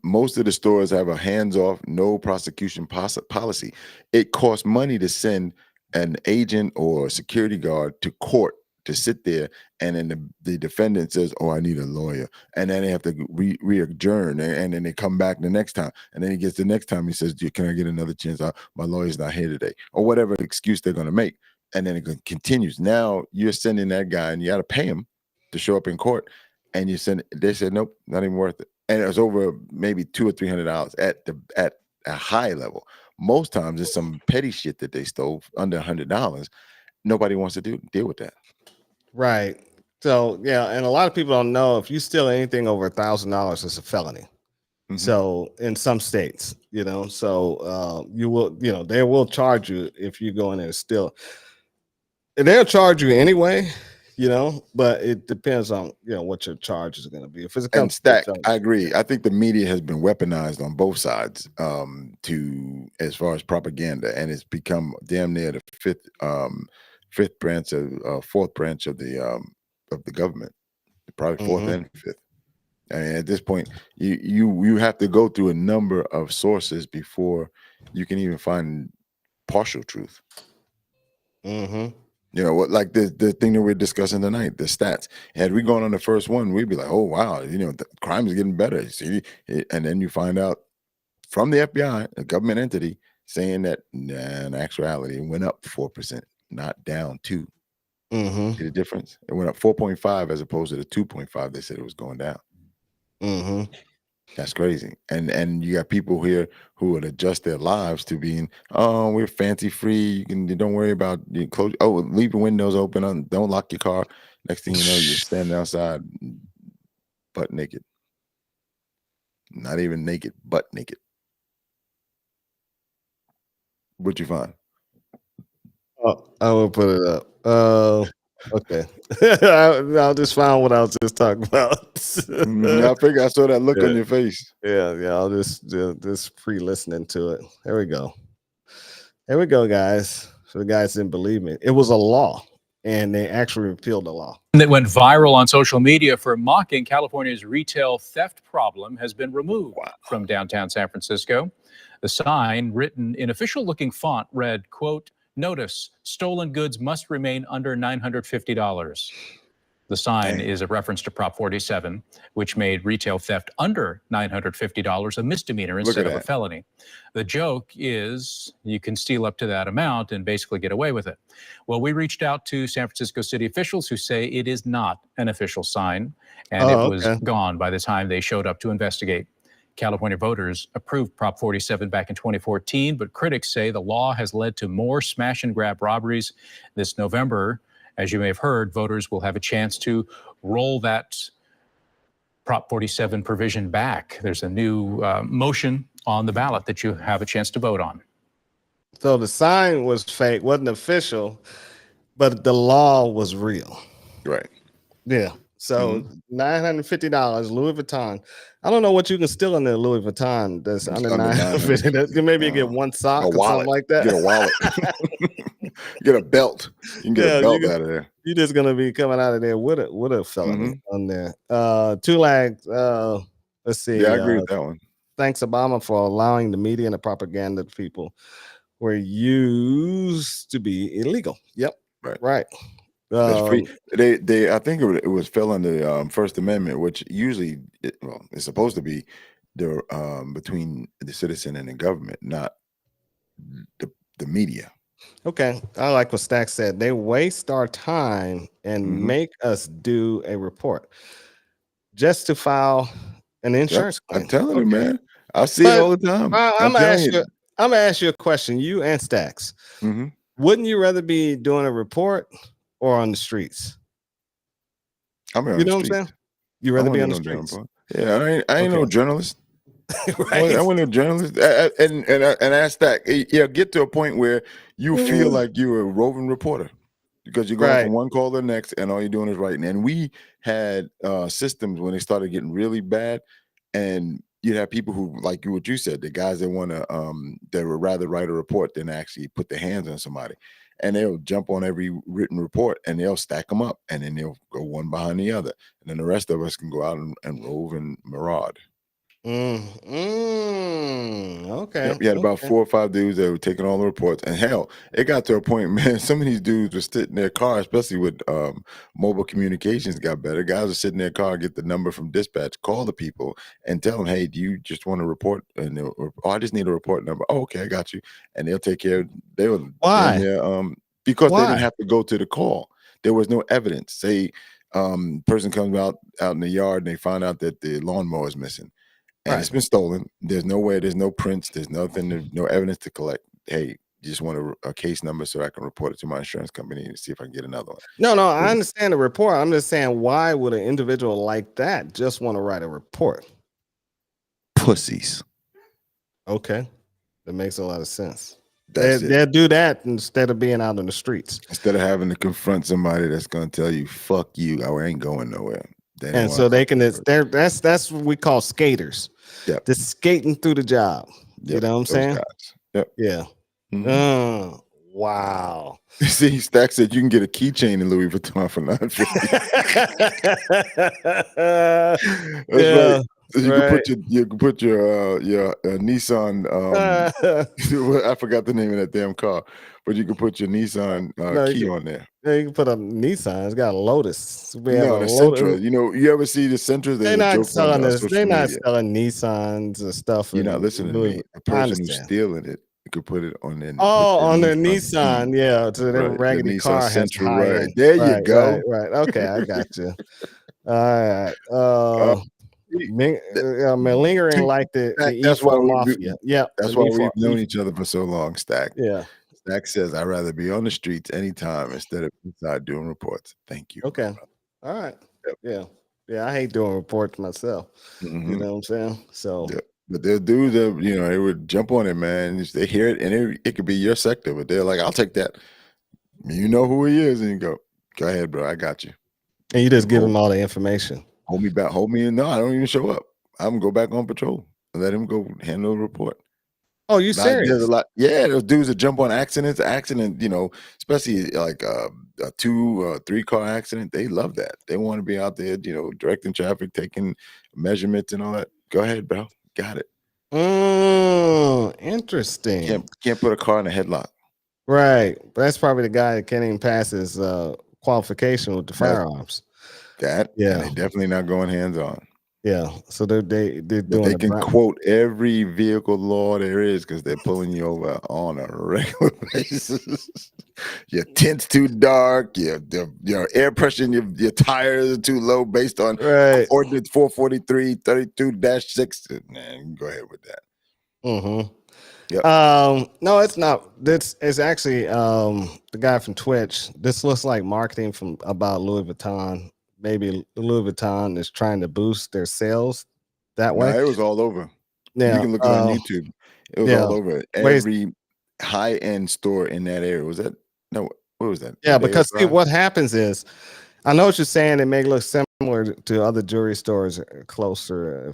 most of the stores have a hands-off, no prosecution policy. It costs money to send an agent or a security guard to court to sit there, and then the defendant says, "Oh, I need a lawyer," and then they have to re-adjourn, and then they come back the next time, and then he gets the next time, he says, "Can I get another chance? My lawyer's not here today," or whatever excuse they're going to make, and then it continues. Now you're sending that guy, and you got to pay him to show up in court, and they said, "Nope, not even worth it," and it was over maybe $200 or $300 at a high level. Most times it's some petty shit that they stole under $100. Nobody wants to deal with that. Right. So yeah, and a lot of people don't know, if you steal anything over $1,000, it's a felony. So in some states, so you will, they will charge you if you go in there and steal. And they'll charge you anyway, but it depends on what your charge is going to be. If it's and Stack, I agree. I think the media has been weaponized on both sides as far as propaganda, and it's become damn near the fourth branch of the government, probably fourth and fifth. I mean, at this point, you have to go through a number of sources before you can even find partial truth. Like the thing that we're discussing tonight, the stats. Had we gone on the first one, we'd be like, "Oh wow, the crime is getting better." See, and then you find out from the FBI, a government entity, saying that in actuality, it went up 4%. Not down 2. See the difference? It went up 4.5 as opposed to the 2.5 they said it was going down. That's crazy. And you got people here who would adjust their lives to being, "Oh, we're fancy free. You don't worry about close. Oh, leave your windows open. Don't lock your car." Next thing you know, you're standing outside, butt naked. Not even naked, butt naked. What'd you find? I will put it up. Okay. I'll just find what I was just talking about. I figured I saw that look on your face. Yeah. I'll just pre-listening to it. There we go. There we go, guys. So the guys didn't believe me. It was a law, and they actually repealed the law. That went viral on social media for mocking California's retail theft problem has been removed from downtown San Francisco. The sign, written in official-looking font, read, quote, "Notice, stolen goods must remain under $950. The sign is a reference to Prop 47, which made retail theft under $950 a misdemeanor instead of a felony. The joke is you can steal up to that amount and basically get away with it. Well, we reached out to San Francisco city officials who say it is not an official sign, and it was gone by the time they showed up to investigate. California voters approved Prop 47 back in 2014, but critics say the law has led to more smash and grab robberies. This November, as you may have heard, voters will have a chance to roll that Prop 47 provision back. There's a new motion on the ballot that you have a chance to vote on. So the sign was fake, wasn't official, but the law was real. Right. Yeah. So $950, Louis Vuitton. I don't know what you can steal in the Louis Vuitton that's under $950. Maybe you get one sock or something like that. Get a wallet. Get a belt. You can get a belt out of there. You're just gonna be coming out of there with a felony on there. Tulag, let's see. Yeah, I agree with that one. Thanks, Obama, for allowing the media and the propaganda people were used to be illegal. Yep. Right. That's free. They I think it was fell under the First Amendment, which usually it's supposed to be the between the citizen and the government, not the media. Okay, I like what Stack said. They waste our time and make us do a report just to file an insurance claim. I'm telling you, man. I see it all the time. I'm gonna ask you a question. You and Stacks, wouldn't you rather be doing a report or on the streets? I'm on you the know streets. what I'm saying? You rather be on the streets? Yeah, I ain't no journalist. I want no journalist. And ask that. Yeah, get to a point where you feel like you're a roving reporter because you're going from one call to the next, and all you're doing is writing. And we had systems when they started getting really bad, and you'd have people who, like what you said, the guys that want to, they would rather write a report than actually put their hands on somebody. And they'll jump on every written report and they'll stack them up, and then they'll go one behind the other. And then the rest of us can go out and rove and maraud. Okay. Yep, you had about 4 or 5 dudes that were taking all the reports, and hell, it got to a point, man. Some of these dudes were sitting in their car, especially with mobile communications got better. Guys would sit in their car, get the number from dispatch, call the people, and tell them, "Hey, do you just want to report?" And I just need a report number. Oh, okay, I got you. And they'll take care. They will. Why? Because they didn't have to go to the call. There was no evidence. Say, person comes out in the yard and they find out that the lawnmower is missing. And it's been stolen. There's no way. There's no prints. There's nothing. There's no evidence to collect. Hey, you just want a case number so I can report it to my insurance company and see if I can get another one. No, I understand the report. I'm just saying, why would an individual like that just want to write a report? Pussies. Okay, that makes a lot of sense. That's They'll do that instead of being out in the streets. Instead of having to confront somebody that's going to tell you, "Fuck you, I ain't going nowhere." And so they can. That's what we call Yep. skaters. Just skating through the job. You know what I'm saying? Guys. Yep. Yeah. Wow. See, Stack said you can get a keychain in Louis Vuitton for $950. That's right. You can put your Nissan. I forgot the name of that damn car, but you can put your Nissan key on there. Yeah, you can put a Nissan. It's got a Lotus. The Sentra. You know, you ever see the Sentras? They're not selling this. They're not selling Nissans and stuff. You're not listening to me. A person who's stealing it, you could put it on their on their Nissan. Yeah, so their raggedy car has Sentra. Right there, you go. Right. Okay, I got you. All right. Malingering like the that's why mafia. Yeah, that's why we've known each other for so long. Stack. Yeah. Stack says, "I'd rather be on the streets anytime instead of inside doing reports." Thank you. Okay. All right. Yep. Yeah. I hate doing reports myself. You know what I'm saying? So. Yeah. But there are dudes that they would jump on it, man. They hear it, and it could be your sector, but they're like, "I'll take that." You know who he is, and you go, Go ahead, bro. I got you. And you just give him all the information. Hold me back. Hold me in. No, I don't even show up. I'm gonna go back on patrol and let him go handle the report. Oh, you There's serious? a lot. Yeah, those dudes that jump on accidents, especially like a 2 3 car accident. They love that. They want to be out there, directing traffic, taking measurements and all that. Go ahead, bro. Got it. Interesting. Can't put a car in a headlock. Right. But that's probably the guy that can't even pass his qualification with the firearms. And they're definitely not going hands on. Yeah. So they're doing They can quote every vehicle law there is because they're pulling you over on a regular basis. Your tint's too dark, your air pressure in your tires are too low based on Ordinance 443 32-6. Man, you can go ahead with that. Mm-hmm. Yep. No, it's not. It's actually the guy from Twitch. This looks like marketing from about Louis Vuitton. Maybe Louis Vuitton is trying to boost their sales that way. No, it was all over. Yeah, you can look it on YouTube. It was all over. Every high-end store in that area. Was that? No, what was that? Yeah, because see, what happens is, I know what you're saying. It may look similar to other jewelry stores, closer,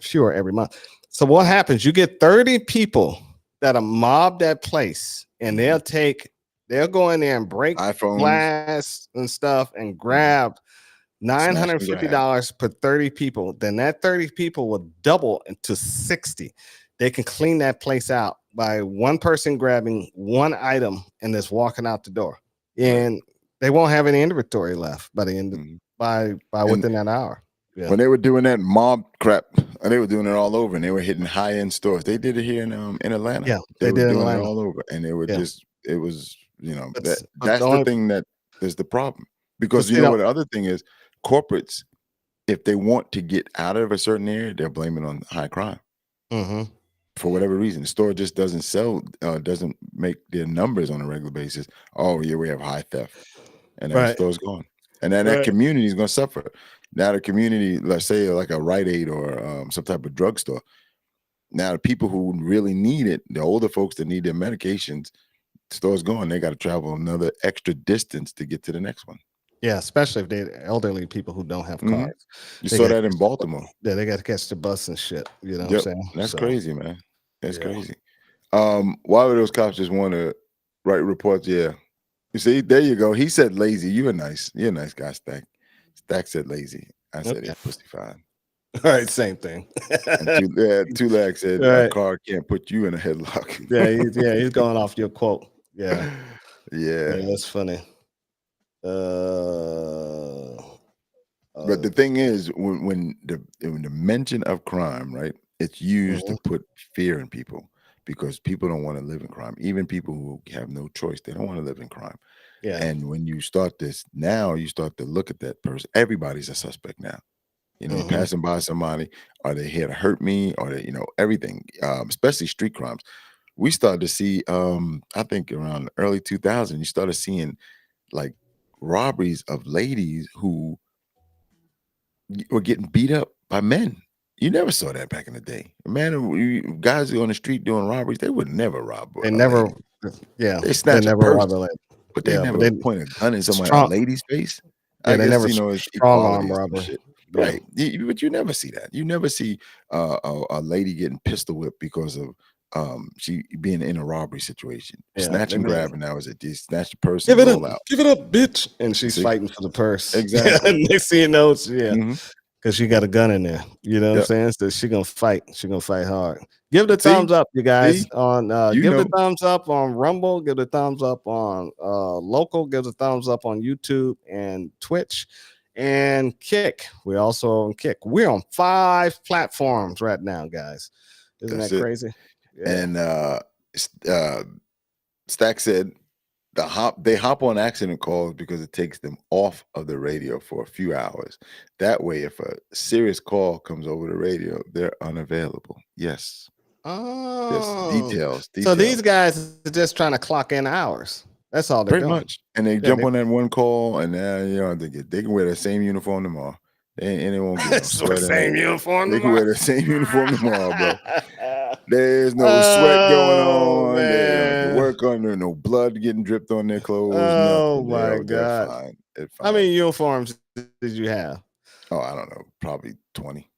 fewer every month. So what happens? You get 30 people that'll mob that place, and they'll go in there and break iPhones, glass and stuff, and grab $950 per 30 people. Then that 30 people will double into 60. They can clean that place out by one person grabbing one item and just walking out the door, and they won't have any inventory left by the end of, by within that hour. Yeah. When they were doing that mob crap, they were doing it all over, and they were hitting high-end stores. They did it here in Atlanta. Yeah, they did were in doing Atlanta. it all over, and they were just. It was, that's the the thing that is the problem, because you know what the other thing is, corporates, if they want to get out of a certain area, they're blaming on high crime. Mm-hmm. For whatever reason, the store just doesn't sell, doesn't make their numbers on a regular basis. Oh, yeah, we have high theft, and then the store's gone, and then that community is going to suffer. Now the community, let's say like a Rite Aid or some type of drugstore. Now the people who really need it, the older folks that need their medications, the store's gone. They got to travel another extra distance to get to the next one. Yeah, especially if they're elderly people who don't have cars. You saw that in Baltimore. Yeah, they got to catch the bus and shit. You know what I'm saying? That's crazy, man. That's crazy. Why would those cops just want to write reports? Yeah. You see, there you go. He said lazy. You're a nice guy, Stack. Stack said lazy. I said he's pussy fine. All right, same thing. And Two Lag said that car can't put you in a headlock. He's going off your quote. Yeah, that's funny. But the thing is, when the mention of crime, right, it's used to put fear in people, because people don't want to live in crime. Even people who have no choice, they don't want to live in crime. Yeah. And when you start this now, you start to look at that person. Everybody's a suspect now. You're passing by somebody. Are they here to hurt me? Or they, everything, especially street crimes. We started to see, I think around early 2000, you started seeing like robberies of ladies who were getting beat up by men. You never saw that back in the day. Guys on the street doing robberies, they would never rob. They never, they snatch a purse, but they never point a gun in a lady's face. Yeah, they never strong arm robbery. Right, but you never see that. You never see a lady getting pistol whipped because of she being in a robbery situation. Snatch and grabbing now is it? You snatch the purse, give it up, bitch, and she's fighting for the purse. Exactly. Next thing you know, because she got a gun in there. You know what I'm saying? So she gonna fight. She gonna fight hard. Give the thumbs up, you guys. On give the thumbs up on Rumble. Give the thumbs up on Local. Give the thumbs up on YouTube and Twitch. And Kick. We're also on Kick. We're on 5 platforms right now, guys. Isn't that crazy? Yeah. And Stack said they hop on accident calls because it takes them off of the radio for a few hours. That way, if a serious call comes over the radio, they're unavailable. Yes. Oh. Yes. Details. So these guys are just trying to clock in hours. That's all they're doing. Pretty much. And they jump on that one call, and they can wear the same uniform tomorrow. And they won't get the same uniform. They can wear the same uniform tomorrow, bro. There's no sweat going on. They don't have to work on there, no blood getting dripped on their clothes. Oh nothing. my They're God. fine. They're How fine. many uniforms did you have? Oh, I don't know, probably 20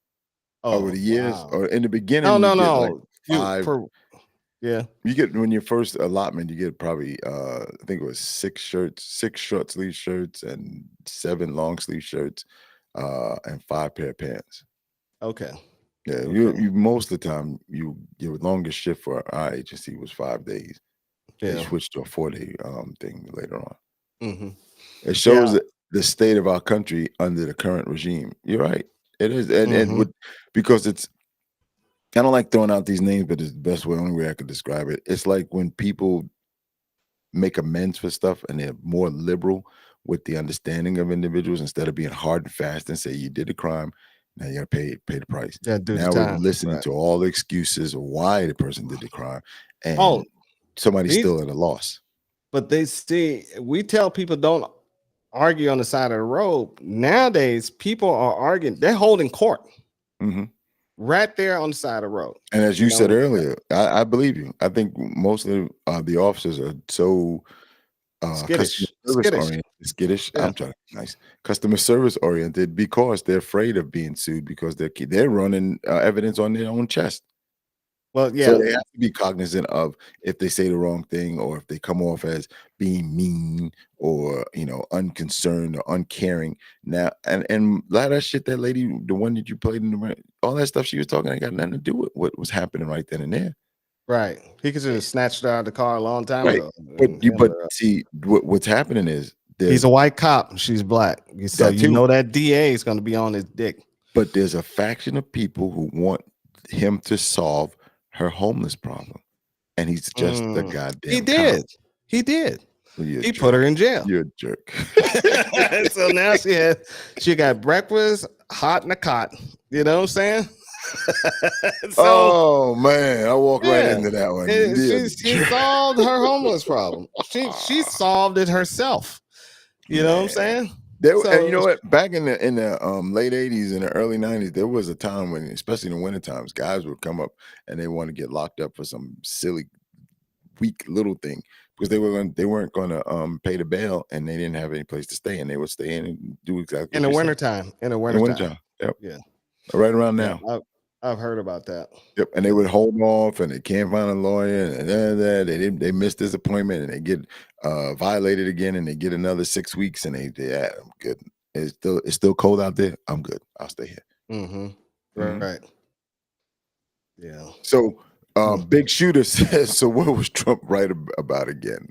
Oh, over the years. wow. Or in the beginning, No, you no, get like no. You 5. per, yeah. You get when your first allotment, you get probably I think it was 6 shirts, 6 short sleeve shirts, and 7 long sleeve shirts, and 5 pair of pants. Okay. Yeah, Okay. you most of the time your longest shift for our agency was 5 days. They Yeah. switched to a 4-day thing later on. Mm-hmm. It shows Yeah. the state of our country under the current regime. You're right. It is, and Mhm. with, because it's. I don't like throwing out these names, but it's the best way, only way I could describe it. It's like when people make amends for stuff and they're more liberal with the understanding of individuals instead of being hard and fast and say you did a crime, now you gotta pay the price. Yeah, do the Now we're time. listening Right. to all the excuses of why the person did the crime, and Oh, somebody's these- still at a loss. But they see, we tell people don't argue on the side of the road. Nowadays, people are arguing, they're holding court hmm right there on the side of the road. And as you You said know, earlier, I believe you. I think most of the officers are so skittish. customer service Skittish. oriented, skittish. Yeah. I'm trying to be nice. Customer service oriented because they're afraid of being sued because they're running evidence on their own chest. Well, yeah. So they have to be cognizant of if they say the wrong thing or if they come off as being mean or unconcerned or uncaring. Now and a lot of that shit, that lady, the one that you played in the all that stuff she was talking, ain't got nothing to do with what was happening right then and there. Right. He could have snatched her out of the car a long time Right. ago. But see, what's happening is He's a white cop. She's black. So That you too. know that DA is going to be on his dick. But there's a faction of people who want him to solve her homeless problem, and he's just a goddamn. He did. He did. Well, you're a He jerk. put her in jail. You're a jerk. So now she got breakfast hot in a cot. You know what I'm saying? Oh man, I walked right yeah. into that one. And Yeah. she solved her homeless problem. She solved it herself. You know what I'm saying? And you know So- what? Back in the late 80s and the early 90s, there was a time when, especially in the winter times, guys would come up and they want to get locked up for some silly, weak little thing because they weren't going to pay the bail and they didn't have any place to stay, and they would stay in and do exactly in the what you said. wintertime. In the In the wintertime. wintertime. Yep. Yeah. Right around now. Yeah, I've heard about that. Yep, and they would hold off, and they can't find a lawyer, and they missed this appointment, and they get violated again, and they get another 6 weeks, and I'm good. It's still cold out there. I'm good. I'll stay here. Mm-hmm. Mhm. Right. Yeah. So, Big Shooter says, so what was Trump right about again?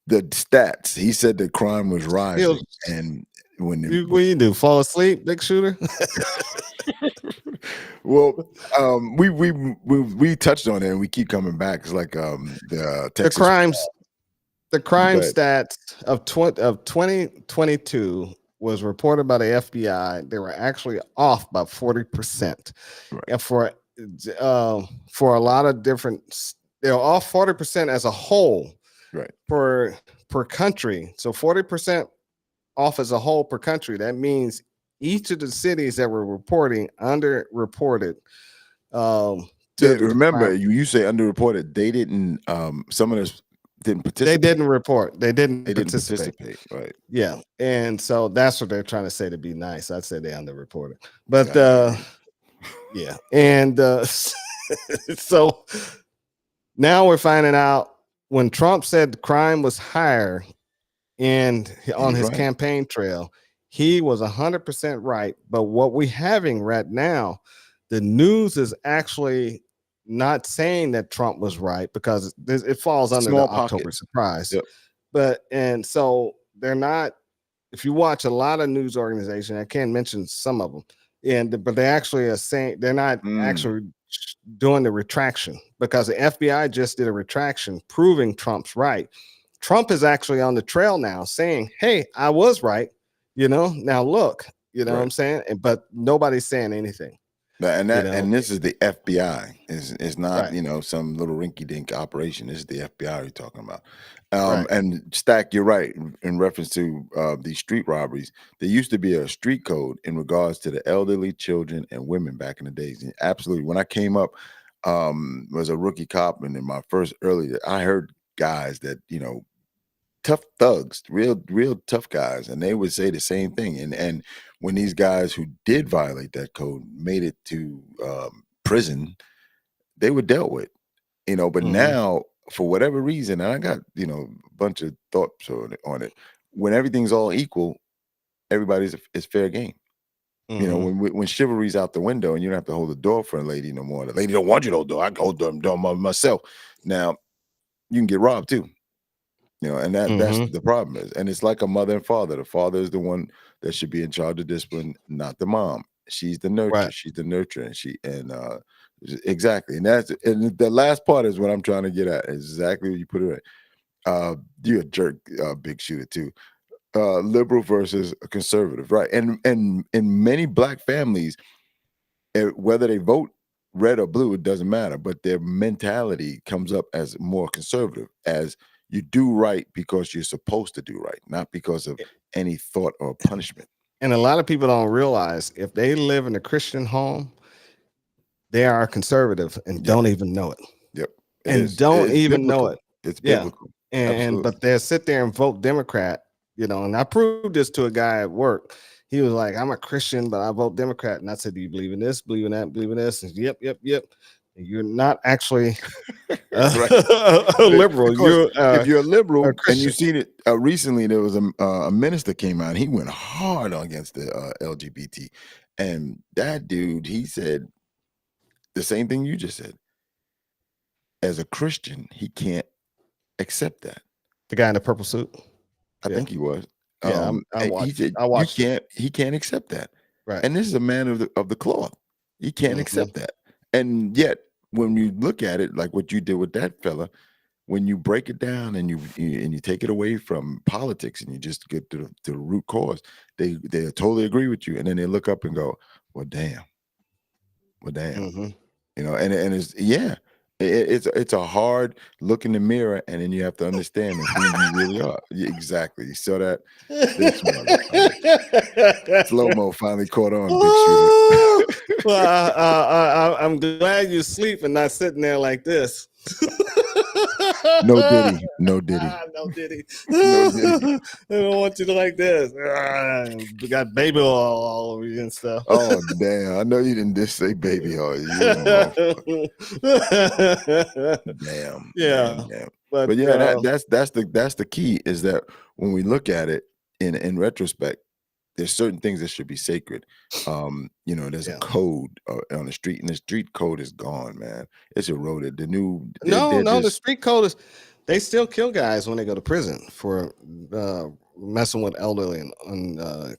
The stats. He said the crime was rising, and when What you do? Fall asleep, Big Shooter? well, we touched on it, and we keep coming back. It's like the Texas The crime Go ahead. stats of 2022 was reported by the FBI. They were actually off by 40%. Right. And for a lot of different, they're off 40% as a whole, Right. per country. So 40% off as a whole per country. That means each of the cities that were underreported. Remember, you say underreported. They didn't. Some of us didn't participate. They didn't report. They didn't They didn't participate. participate. Right. Yeah, and so that's what they're trying to say to be nice. I'd say they underreported, but yeah, and so now we're finding out when Trump said crime was higher on his right. campaign trail, he was 100% right. But what we're having right now, the news is actually not saying that Trump was right because it falls under Small the October pocket. surprise. Yep. And so they're not. If you watch a lot of news organizations, I can't mention some of them, but they actually are saying they're not actually doing the retraction because the FBI just did a retraction proving Trump's right. Trump is actually on the trail now saying, hey, I was right. Now look, what I'm saying? But nobody's saying anything. And this is the FBI. It's not some little rinky dink operation. This is the FBI you're talking about. And Stack, you're right in reference to these street robberies. There used to be a street code in regards to the elderly, children, and women back in the days. And absolutely, when I came up, was a rookie cop, and in my first I heard guys that, you know, tough thugs, real tough guys, and they would say the same thing. And when these guys who did violate that code made it to prison, they were dealt with, you know. But now, for whatever reason, and I got, you know, a bunch of thoughts on it. When everything's all equal, everybody's it's fair game. You know, when chivalry's out the window and you don't have to hold the door for a lady no more. The lady don't want you to hold the door. I can hold the door myself. Now you can get robbed too. You know, and that's the problem is. And it's like a mother and father. The father is the one that should be in charge of discipline, not the mom. She's the nurturer. Right. She's the nurturer. And exactly. And the last part is what I'm trying to get at. Is exactly what you put it at. You're a jerk, big shooter too. Liberal versus a conservative, right? And in many black families, whether they vote red or blue, it doesn't matter. But their mentality comes up as more conservative, as you do right because you're supposed to do right, not because of any thought or punishment. And a lot of people don't realize if they live in a Christian home, they are conservative and don't even know it. Yep. And don't even know it. It's biblical. But they'll sit there and vote Democrat, you know. And I proved this to a guy at work. He was like, I'm a Christian, but I vote Democrat. And I said, do you believe in this, believe in that, believe in this? And yep. And you're not actually a liberal. If you're a liberal, and you've seen it recently, there was a minister came out. He went hard against the LGBT, and that dude, he said the same thing you just said. As a Christian, he can't accept that. The guy in the purple suit. I think he was. Yeah, I watched. He said, I watched. He can't accept that. Right. And this is a man of the cloth. He can't accept that. And yet, when you look at it, like what you did with that fella, when you break it down and you take it away from politics and you just get to the root cause, they totally agree with you. And then they look up and go, well, damn. You know, and it's it's a hard look in the mirror, and then you have to understand who you really are. Yeah, exactly. You saw that? Slow-mo finally caught on, big shooter. Well, I'm glad you're asleep and not sitting there like this. No Diddy. No Diddy. No Diddy. I don't want you to like this. We got baby oil all over you and stuff. Oh, damn. I know you didn't just say baby oil. Damn. Yeah. Damn. But yeah, that's the key, is that when we look at it in retrospect, there's certain things that should be sacred. You know, there's a code on the street, and the street code is gone, man. It's eroded. The street code is. They still kill guys when they go to prison for messing with elderly and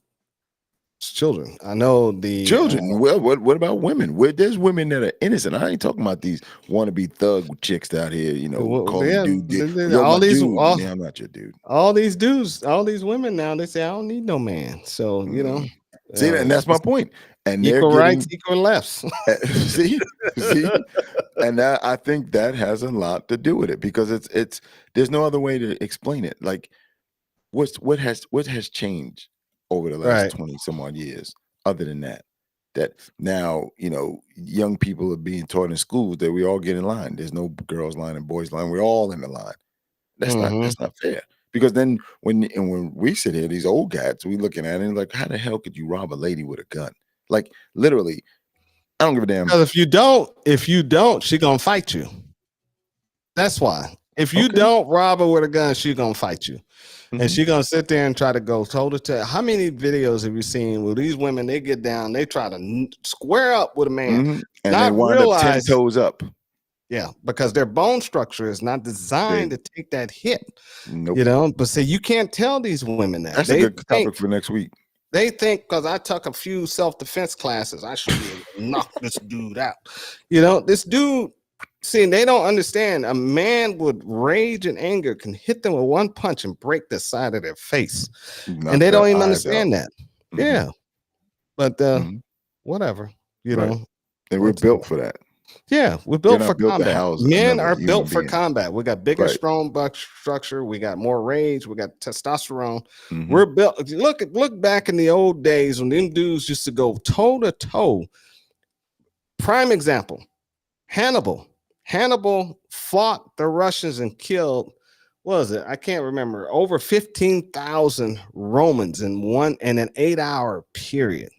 children. I know the children. Well, what about women? There's women that are innocent. I ain't talking about these wannabe thug chicks out here. You know, calling dude. I'm not your dude. All these dudes, all these women now, they say I don't need no man. So you know, see, and that's my point. And equal rights, equal lefts. see, and I think that has a lot to do with it, because it's there's no other way to explain it. Like, what has changed over the last 20 some odd years, other than that now, you know, young people are being taught in schools that we all get in line. There's no girls line and boys line. We're all in the line. That's not fair. Because then when we sit here, these old cats, we looking at it and like, how the hell could you rob a lady with a gun? Like, literally, I don't give a damn. Because if you don't, she gonna fight you. That's why. If you don't rob her with a gun, she gonna fight you. And she gonna sit there and try to go toe to toe. How many videos have you seen where these women, they get down, they try to square up with a man, and they wind up 10 toes up. Yeah, because their bone structure is not designed to take that hit. Nope. You know, but see, you can't tell these women that. That's a good topic for next week. They think because I took a few self-defense classes, I should be able to knock this dude out. You know, this dude. See, they don't understand. A man with rage and anger can hit them with one punch and break the side of their face. And they don't even understand that. Yeah. But whatever, you know. And we're built for that. Yeah, we're built for combat. Men are built for combat. We got bigger, strong structure. We got more rage. We got testosterone. We're built. Look back in the old days when them dudes used to go toe to toe. Prime example, Hannibal fought the Russians and killed what was it? I can't remember. Over 15,000 Romans in an 8-hour period.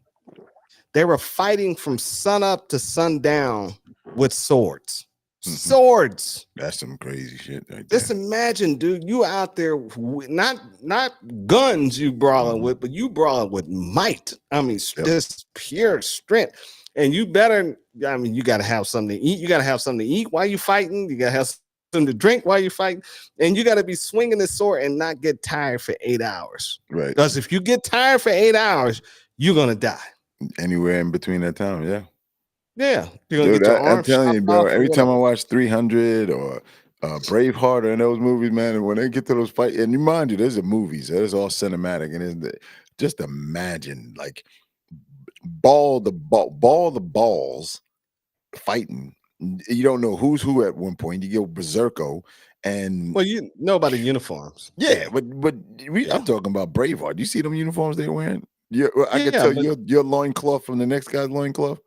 They were fighting from sunup to sundown with swords. Swords. That's some crazy shit right Just there. imagine, dude, you out there not guns you brawling with, but you brawling with might. I mean, just pure strength. And you better, I mean, you got to have something to eat. You got to have something to eat while you fighting. You got to have something to drink while you fighting. And you got to be swinging the sword and not get tired for 8 hours. Right. Because if you get tired for 8 hours, you're going to die. Anywhere in between that time, yeah. Yeah. You're going to Dude, get your I'm arm telling you, chopped bro. off or Every time I whatever. watch 300 or Braveheart or in those movies, man, and when they get to those fights, and you mind you, there's a movies, there's all cinematic, and just imagine like ball the balls fighting. You don't know who's who at one point. You get berserko, and Well, you know about the uniforms. yeah, but I'm talking about Braveheart. You see them uniforms they're wearing? I can tell your loincloth from the next guy's loincloth.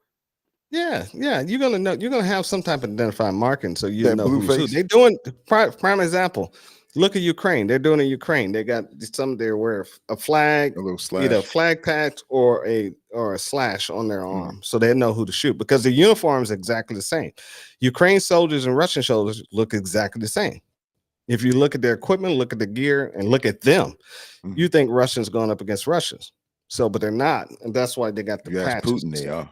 Yeah, you're gonna know. You're gonna have some type of identifying marking, so you That know blue who's who. face. They're doing prime example. Look at Ukraine. They're doing in Ukraine. They got some. They wear a flag, A little slash. either a flag patch or a slash on their arm, so they know who to shoot because the uniform is exactly the same. Ukraine soldiers and Russian soldiers look exactly the same. If you look at their equipment, look at the gear, and look at them, you think Russians going up against Russians. So, but they're not, and that's why they got the You ask patches. Putin, they are.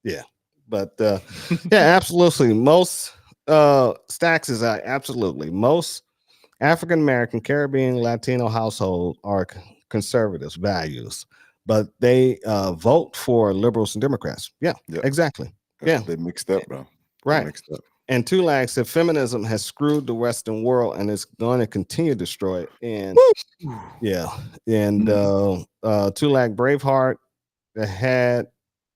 Yeah, but yeah, absolutely. Most stacks is absolutely most African American, Caribbean, Latino household are conservatives values, but they vote for liberals and Democrats. Yeah, exactly. Yeah, They mixed up, bro. right. Mixed up. And Tulak said feminism has screwed the Western world and it's going to continue to destroy it. And yeah, and Tulak Braveheart had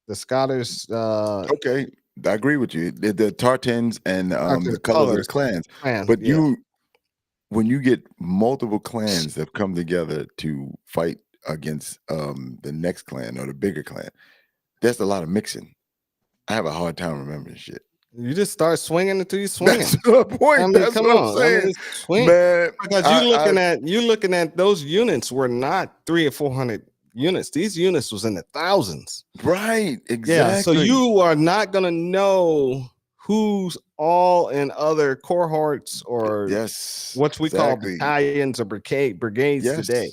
the Scottish. Okay, I agree with you. The Tartans and the colors of the clans. But when you get multiple clans that come together to fight against the next clan or the bigger clan, there's a lot of mixing. I have a hard time remembering shit. You just start swinging until you swing. That's the point. I mean, That's come what on. I'm saying. I mean, swing. Man, because you're looking at those units were not 300 or 400 units. These units was in the thousands. Right. Exactly. Yeah. So you are not gonna know who's all in other cohorts or what we call battalions or brigades today.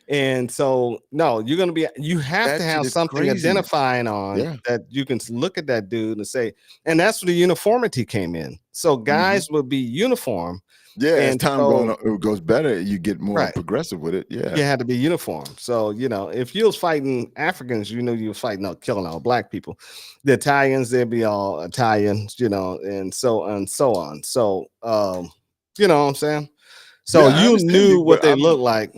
And so no, you're gonna be you have to have something identifying on that you can look at that dude and say, and that's where the uniformity came in. So guys will be uniform. Yeah, as time goes better, you get more progressive with it. Yeah, you had to be uniform. So you know, if you was fighting Africans, you know you were fighting killing all black people. The Italians, they'd be all Italians, you know, and so on. So you know what I'm saying? So you knew what they looked like.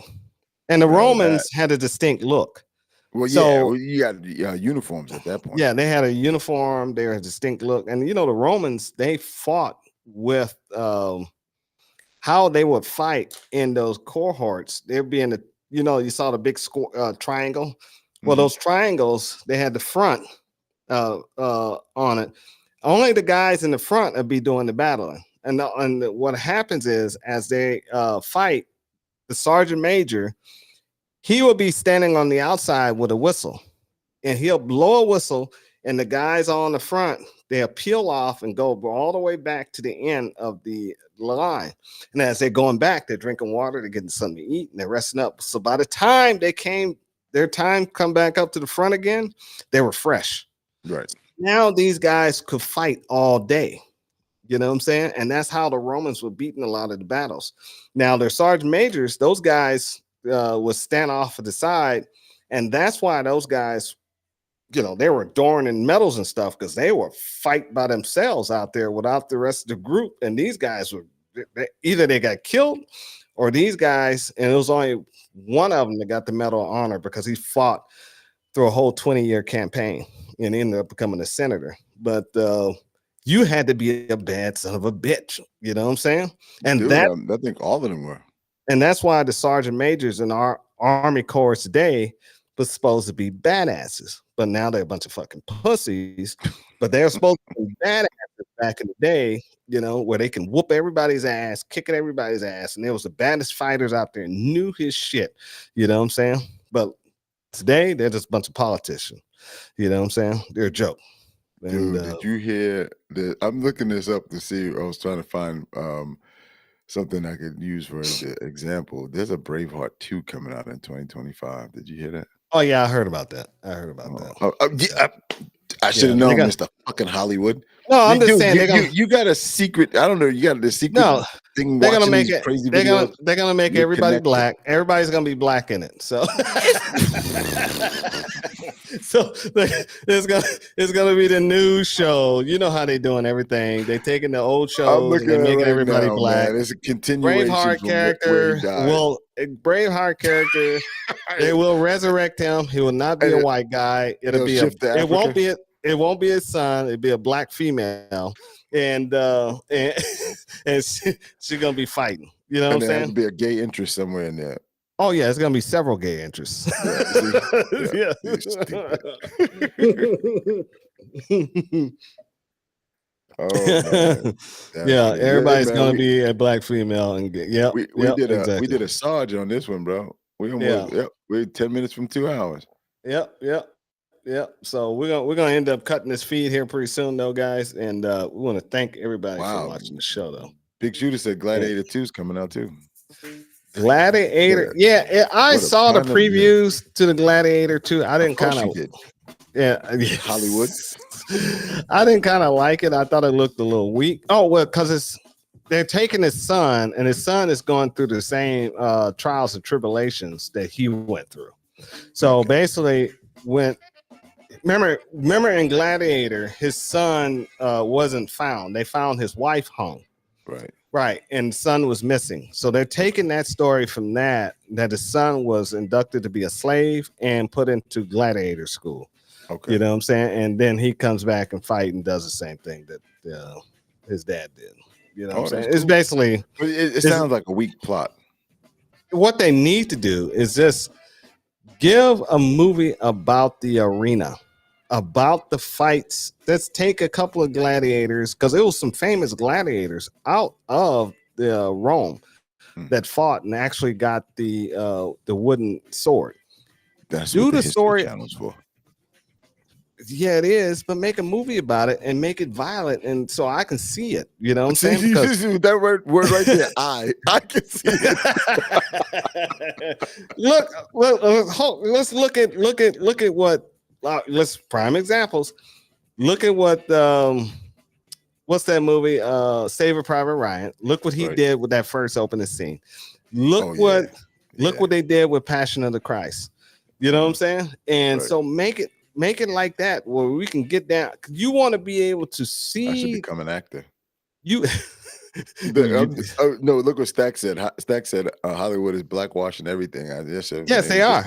And the Romans had a distinct look. Well, so, you got uniforms at that point. Yeah, they had a uniform. They had a distinct look. And, you know, the Romans, they fought with how they would fight in those cohorts. They'd be in the, you know, you saw the big triangle. Well, those triangles, they had the front on it. Only the guys in the front would be doing the battling. And what happens is, as they fight, the sergeant major, he will be standing on the outside with a whistle, and he'll blow a whistle, and the guys on the front, they'll peel off and go all the way back to the end of the line. And as they're going back, they're drinking water, they're getting something to eat, and they're resting up. So by the time their time come back up to the front again, they were fresh. Right. Now these guys could fight all day. You know what I'm saying? And that's how the Romans were beating a lot of the battles. Now, their sergeant majors, those guys would stand off to the side. And that's why those guys, you know, they were adorning medals and stuff because they were fight by themselves out there without the rest of the group. And these guys were either they got killed or these guys, and it was only one of them that got the Medal of Honor because he fought through a whole 20-year campaign and ended up becoming a senator. But you had to be a bad son of a bitch. You know what I'm saying? And I think all of them were. And that's why the sergeant majors in our Army Corps today, was supposed to be badasses, but now they're a bunch of fucking pussies. But they're supposed to be badasses back in the day, you know, where they can whoop everybody's ass, kicking everybody's ass, and there was the baddest fighters out there, knew his shit. You know what I'm saying? But today they're just a bunch of politicians. You know what I'm saying? They're a joke. And, Dude, did you hear that? I'm looking this up to see. I was trying to find something I could use for an example. There's a Braveheart 2 coming out in 2025. Did you hear that? Oh yeah, I heard about that. I should have known, Mr. Fucking Hollywood. No, I'm just Dude, saying you got a secret. I don't know. You got the secret thing. They're gonna make these it. Crazy They're videos. gonna make You're everybody connected. black. Everybody's gonna be black in it. So, so it's gonna be the new show. You know how they doing everything. They taking the old I'm shows and looking they at it making right everybody now, black. man. It's a continuation. Braveheart from where character he died. will Braveheart character. They will resurrect him. He will not be a white guy. It'll He'll be shift to it won't Africa. be it won't be his son. It'll be a black female, and she's gonna be fighting. You know what I'm And there has saying? to be a gay interest somewhere in there. Oh yeah, it's gonna be several gay interests. Yeah, Oh, man. Yeah, That's- everybody's man, gonna we- be a black female and yeah. We did a Sarge on this one, bro. We almost we're 10 minutes from 2 hours. Yep. So we're gonna end up cutting this feed here pretty soon, though, guys. And we want to thank everybody for watching the show, though. Big Shooter said Gladiator 2 is coming out too. Gladiator, I What a saw the pun of- previews to the Gladiator 2. I didn't course kind you of, did. Hollywood. I didn't kind of like it. I thought it looked a little weak. Oh well, because they're taking his son, and his son is going through the same trials and tribulations that he went through. So basically, remember in Gladiator, his son wasn't found. They found his wife hung. Right, and son was missing. So they're taking that story from that his son was inducted to be a slave and put into gladiator school. Okay. You know what I'm saying? And then he comes back and fight and does the same thing that his dad did. You know what I'm saying? that's It's cool. basically But it sounds like a weak plot. what they need to do is just give a movie about the arena, about the fights. Let's take a couple of gladiators, because there was some famous gladiators out of the Rome that fought and actually got the wooden sword. That's do what the History story. Channel's for. Yeah, it is, but make a movie about it and make it violent, and so I can see it. You know what I'm saying? Because that word right there, I can see it. look, let's look at what. Let's prime examples. Look at what what's that movie? Saving Private Ryan. Look what he did with that first opening scene. Look what they did with Passion of the Christ. You know what I'm saying? And so make it like that, where we can get down. You want to be able to see. I should become an actor. You. No, look what Stack said. Stack said Hollywood is blackwashing everything. Yes, they are.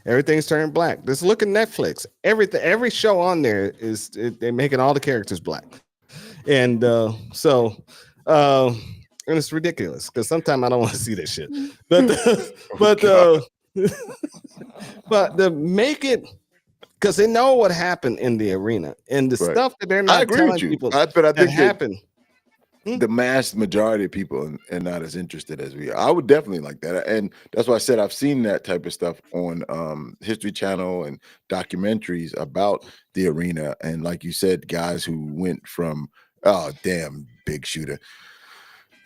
Everything's turned black. Just look at Netflix. Every show on there they're making all the characters black, and and it's ridiculous because sometimes I don't want to see this shit. But but to make it, because they know what happened in the arena and the stuff that they're not I agree telling with you. people But I think happened. The mass majority of people are not as interested as we are. I would definitely like that, and that's why I said I've seen that type of stuff on History Channel and documentaries about the arena. And like you said, guys who went from Big Shooter.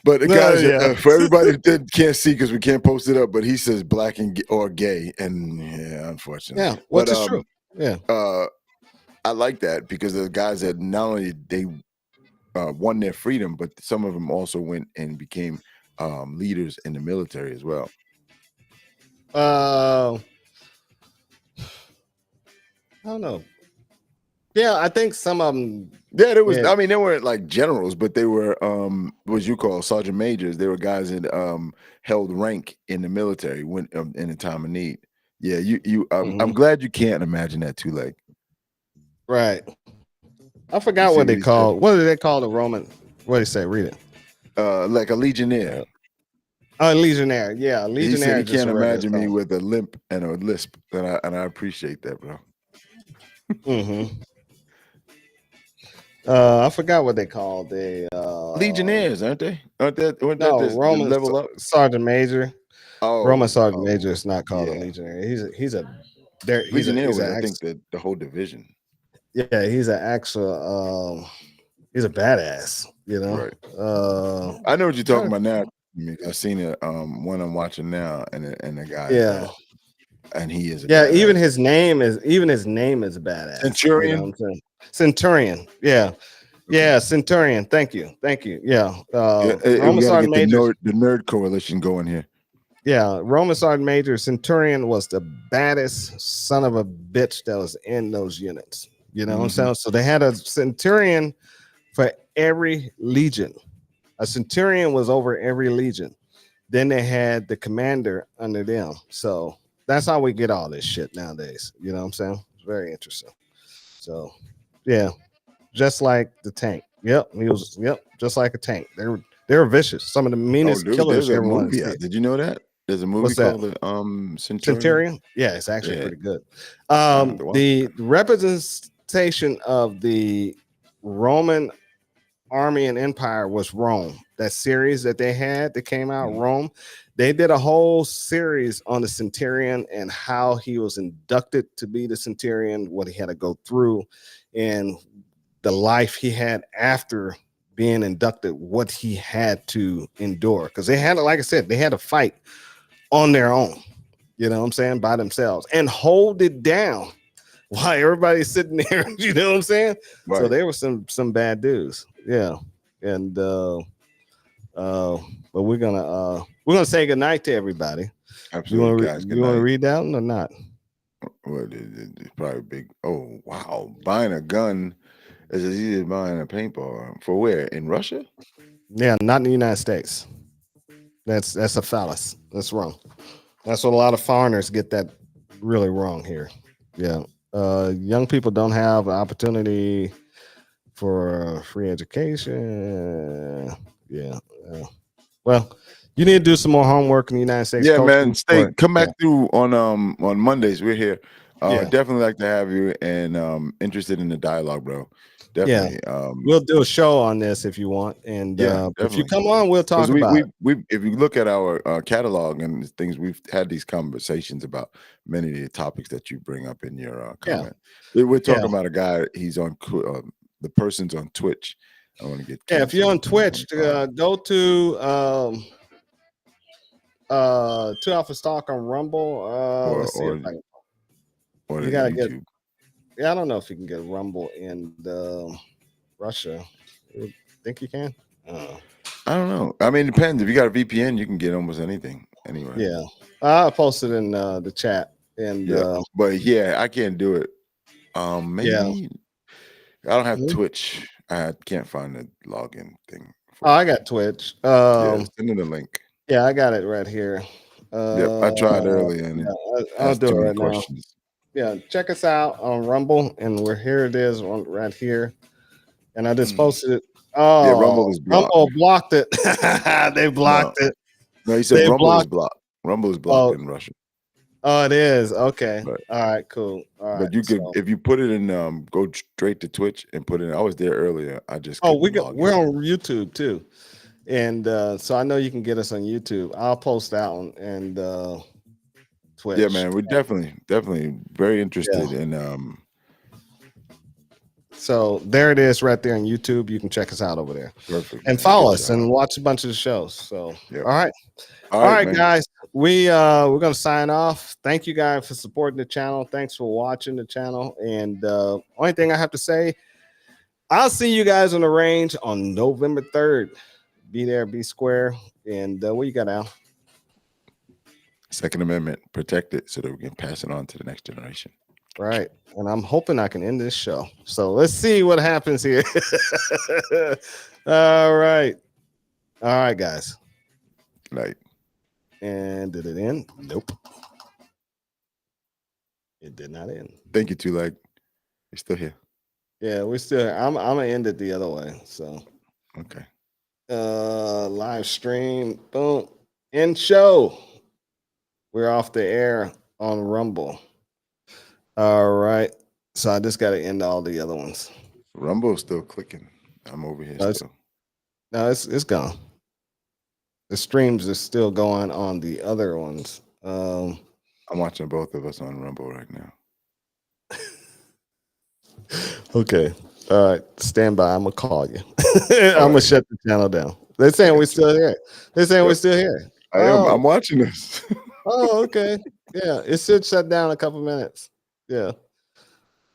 But the guys, for everybody that can't see because we can't post it up, but he says black or gay, and unfortunately, Yeah, which is true. Yeah, I like that because the guys that not only they won their freedom, but some of them also went and became leaders in the military as well. I don't know. Yeah, I think some of them. Yeah, there was. I mean, they weren't like generals, but they were what you call sergeant majors. They were guys that held rank in the military when in a time of need. Yeah, I'm glad you can't imagine that too late. Right. I forgot what they call. What do they call the Roman? What do they say? Read it. Like a legionnaire. Oh, Legionnaire. Yeah, He Legionnaire. said he just can't a regular imagine me song. with a limp and a lisp, and I appreciate that, bro. Mm-hmm. I forgot what they called. Legionnaires, aren't they? Aren't that No, the Roman level up? Sergeant Major. Oh, Roman Sergeant Major is not called a yeah. Legionnaire. He's a Legionnaire was, an I think, the whole division. yeah, he's an actual he's a badass, you know. Right. I know what you're talking about now. I've seen it one I'm watching now, and the guy, yeah, and he is even his name is badass. Centurion. You know what I'm saying? Centurion. Yeah, Centurion. Thank you. Yeah. Roman Sergeant Major. The nerd coalition going here. Yeah, Roman Sergeant Major Centurion was the baddest son of a bitch that was in those units. You know what I'm saying? So they had a Centurion for every legion. A Centurion was over every legion. Then they had the commander under them. So that's how we get all this shit nowadays. You know what I'm saying? It's very interesting. So yeah, just like the tank. Yep, just like a tank. They were vicious. Some of the meanest killers there's a everyone movie out. Did you know that? There's a movie What's that? called Centurion. Yeah, it's actually pretty good. The representation of the Roman army and empire was Rome. That series that they had that came out, Rome, they did a whole series on the Centurion and how he was inducted to be the Centurion, what he had to go through, and the life he had after being inducted, what he had to endure. Because they had, like I said, they had to fight on their own, you know what I'm saying, by themselves, and hold it down while everybody's sitting there, you know what I'm saying? Right. So there were some bad dudes. Yeah. And but we're gonna say goodnight to everybody. Absolutely, you want to read that one or not? Well, it's probably big. Oh wow, buying a gun is as easy as buying a paintball. For where? In Russia? Yeah, not in the United States. That's a fallacy. That's wrong. That's what a lot of foreigners get that really wrong here. Yeah. Young people don't have an opportunity for free education. Yeah. Well, you need to do some more homework in the United States. Yeah, man. Come back through on Mondays. We're here. Definitely like to have you, and interested in the dialogue, bro. Definitely. Yeah. We'll do a show on this if you want, and if you come on, we'll talk about it. If you look at our catalog and things, we've had these conversations about many of the topics that you bring up in your comment. We're talking about a guy. He's on the person's on Twitch. I want to get if you're on Twitch, go to 2 Alpha Stock on Rumble. Let's see if you gotta get. Yeah, I don't know if you can get Rumble in Russia. You think you can? I don't know. I mean, it depends. If you got a VPN, you can get almost anything anyway. Yeah, I posted in the chat, and but yeah, I can't do it. Maybe I don't have Twitch. I can't find the login thing. I got Twitch. Send me the link. Yeah, I got it right here. I tried earlier, and I'll do it right now. Yeah, check us out on Rumble, and here it is right here. And I just posted it. Oh, yeah, Rumble is blocked. Rumble blocked it. They blocked it. No, he said Rumble is blocked. Rumble is blocked in Russia. Oh, it is. Okay. Right. All right, cool. All right. But you could, if you put it in, go straight to Twitch and put it in. I was there earlier. I just we're on YouTube too. And so I know you can get us on YouTube. I'll post that one and Twitch. Yeah, man, we're definitely very interested in so there it is right there on YouTube. You can check us out over there. Perfect. And follow us and watch a bunch of the shows. So all right, guys. We're gonna sign off. Thank you guys for supporting the channel. Thanks for watching the channel. And only thing I have to say, I'll see you guys on the range on November 3rd. Be there, be square. And what you got, Al? Second Amendment, protect it so that we can pass it on to the next generation. Right. And I'm hoping I can end this show. So let's see what happens here. All right. All right, guys. Right. And did it end? Nope. It did not end. Thank you, Tulak. You're still here. Yeah, we're still here. I'm gonna end it the other way. So okay. Live stream. Boom. In show. We're off the air on Rumble. All right. So I just got to end all the other ones. Rumble's still clicking. I'm over here still. No, it's gone. The streams are still going on the other ones. I'm watching both of us on Rumble right now. Okay. All right. Stand by. I'm gonna call you. I'm gonna shut the channel down. They're saying we're still here. They're saying we're still here. I am. I'm watching this. Oh, okay. Yeah, it should shut down in a couple minutes. Yeah.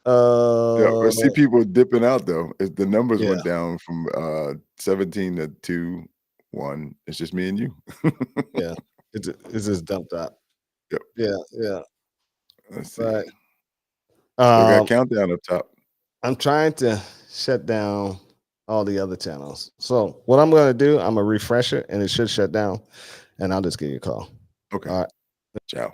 Yeah, I see people dipping out though. The numbers Yeah. went down from 17 to 2, 1. It's just me and you. Yeah. It's just dumped out. Yep. Yeah. Let's see. Right. We got a countdown up top. I'm trying to shut down all the other channels. So what I'm going to do, I'm going to refresh it and it should shut down and I'll just give you a call. Okay. All right. Ciao.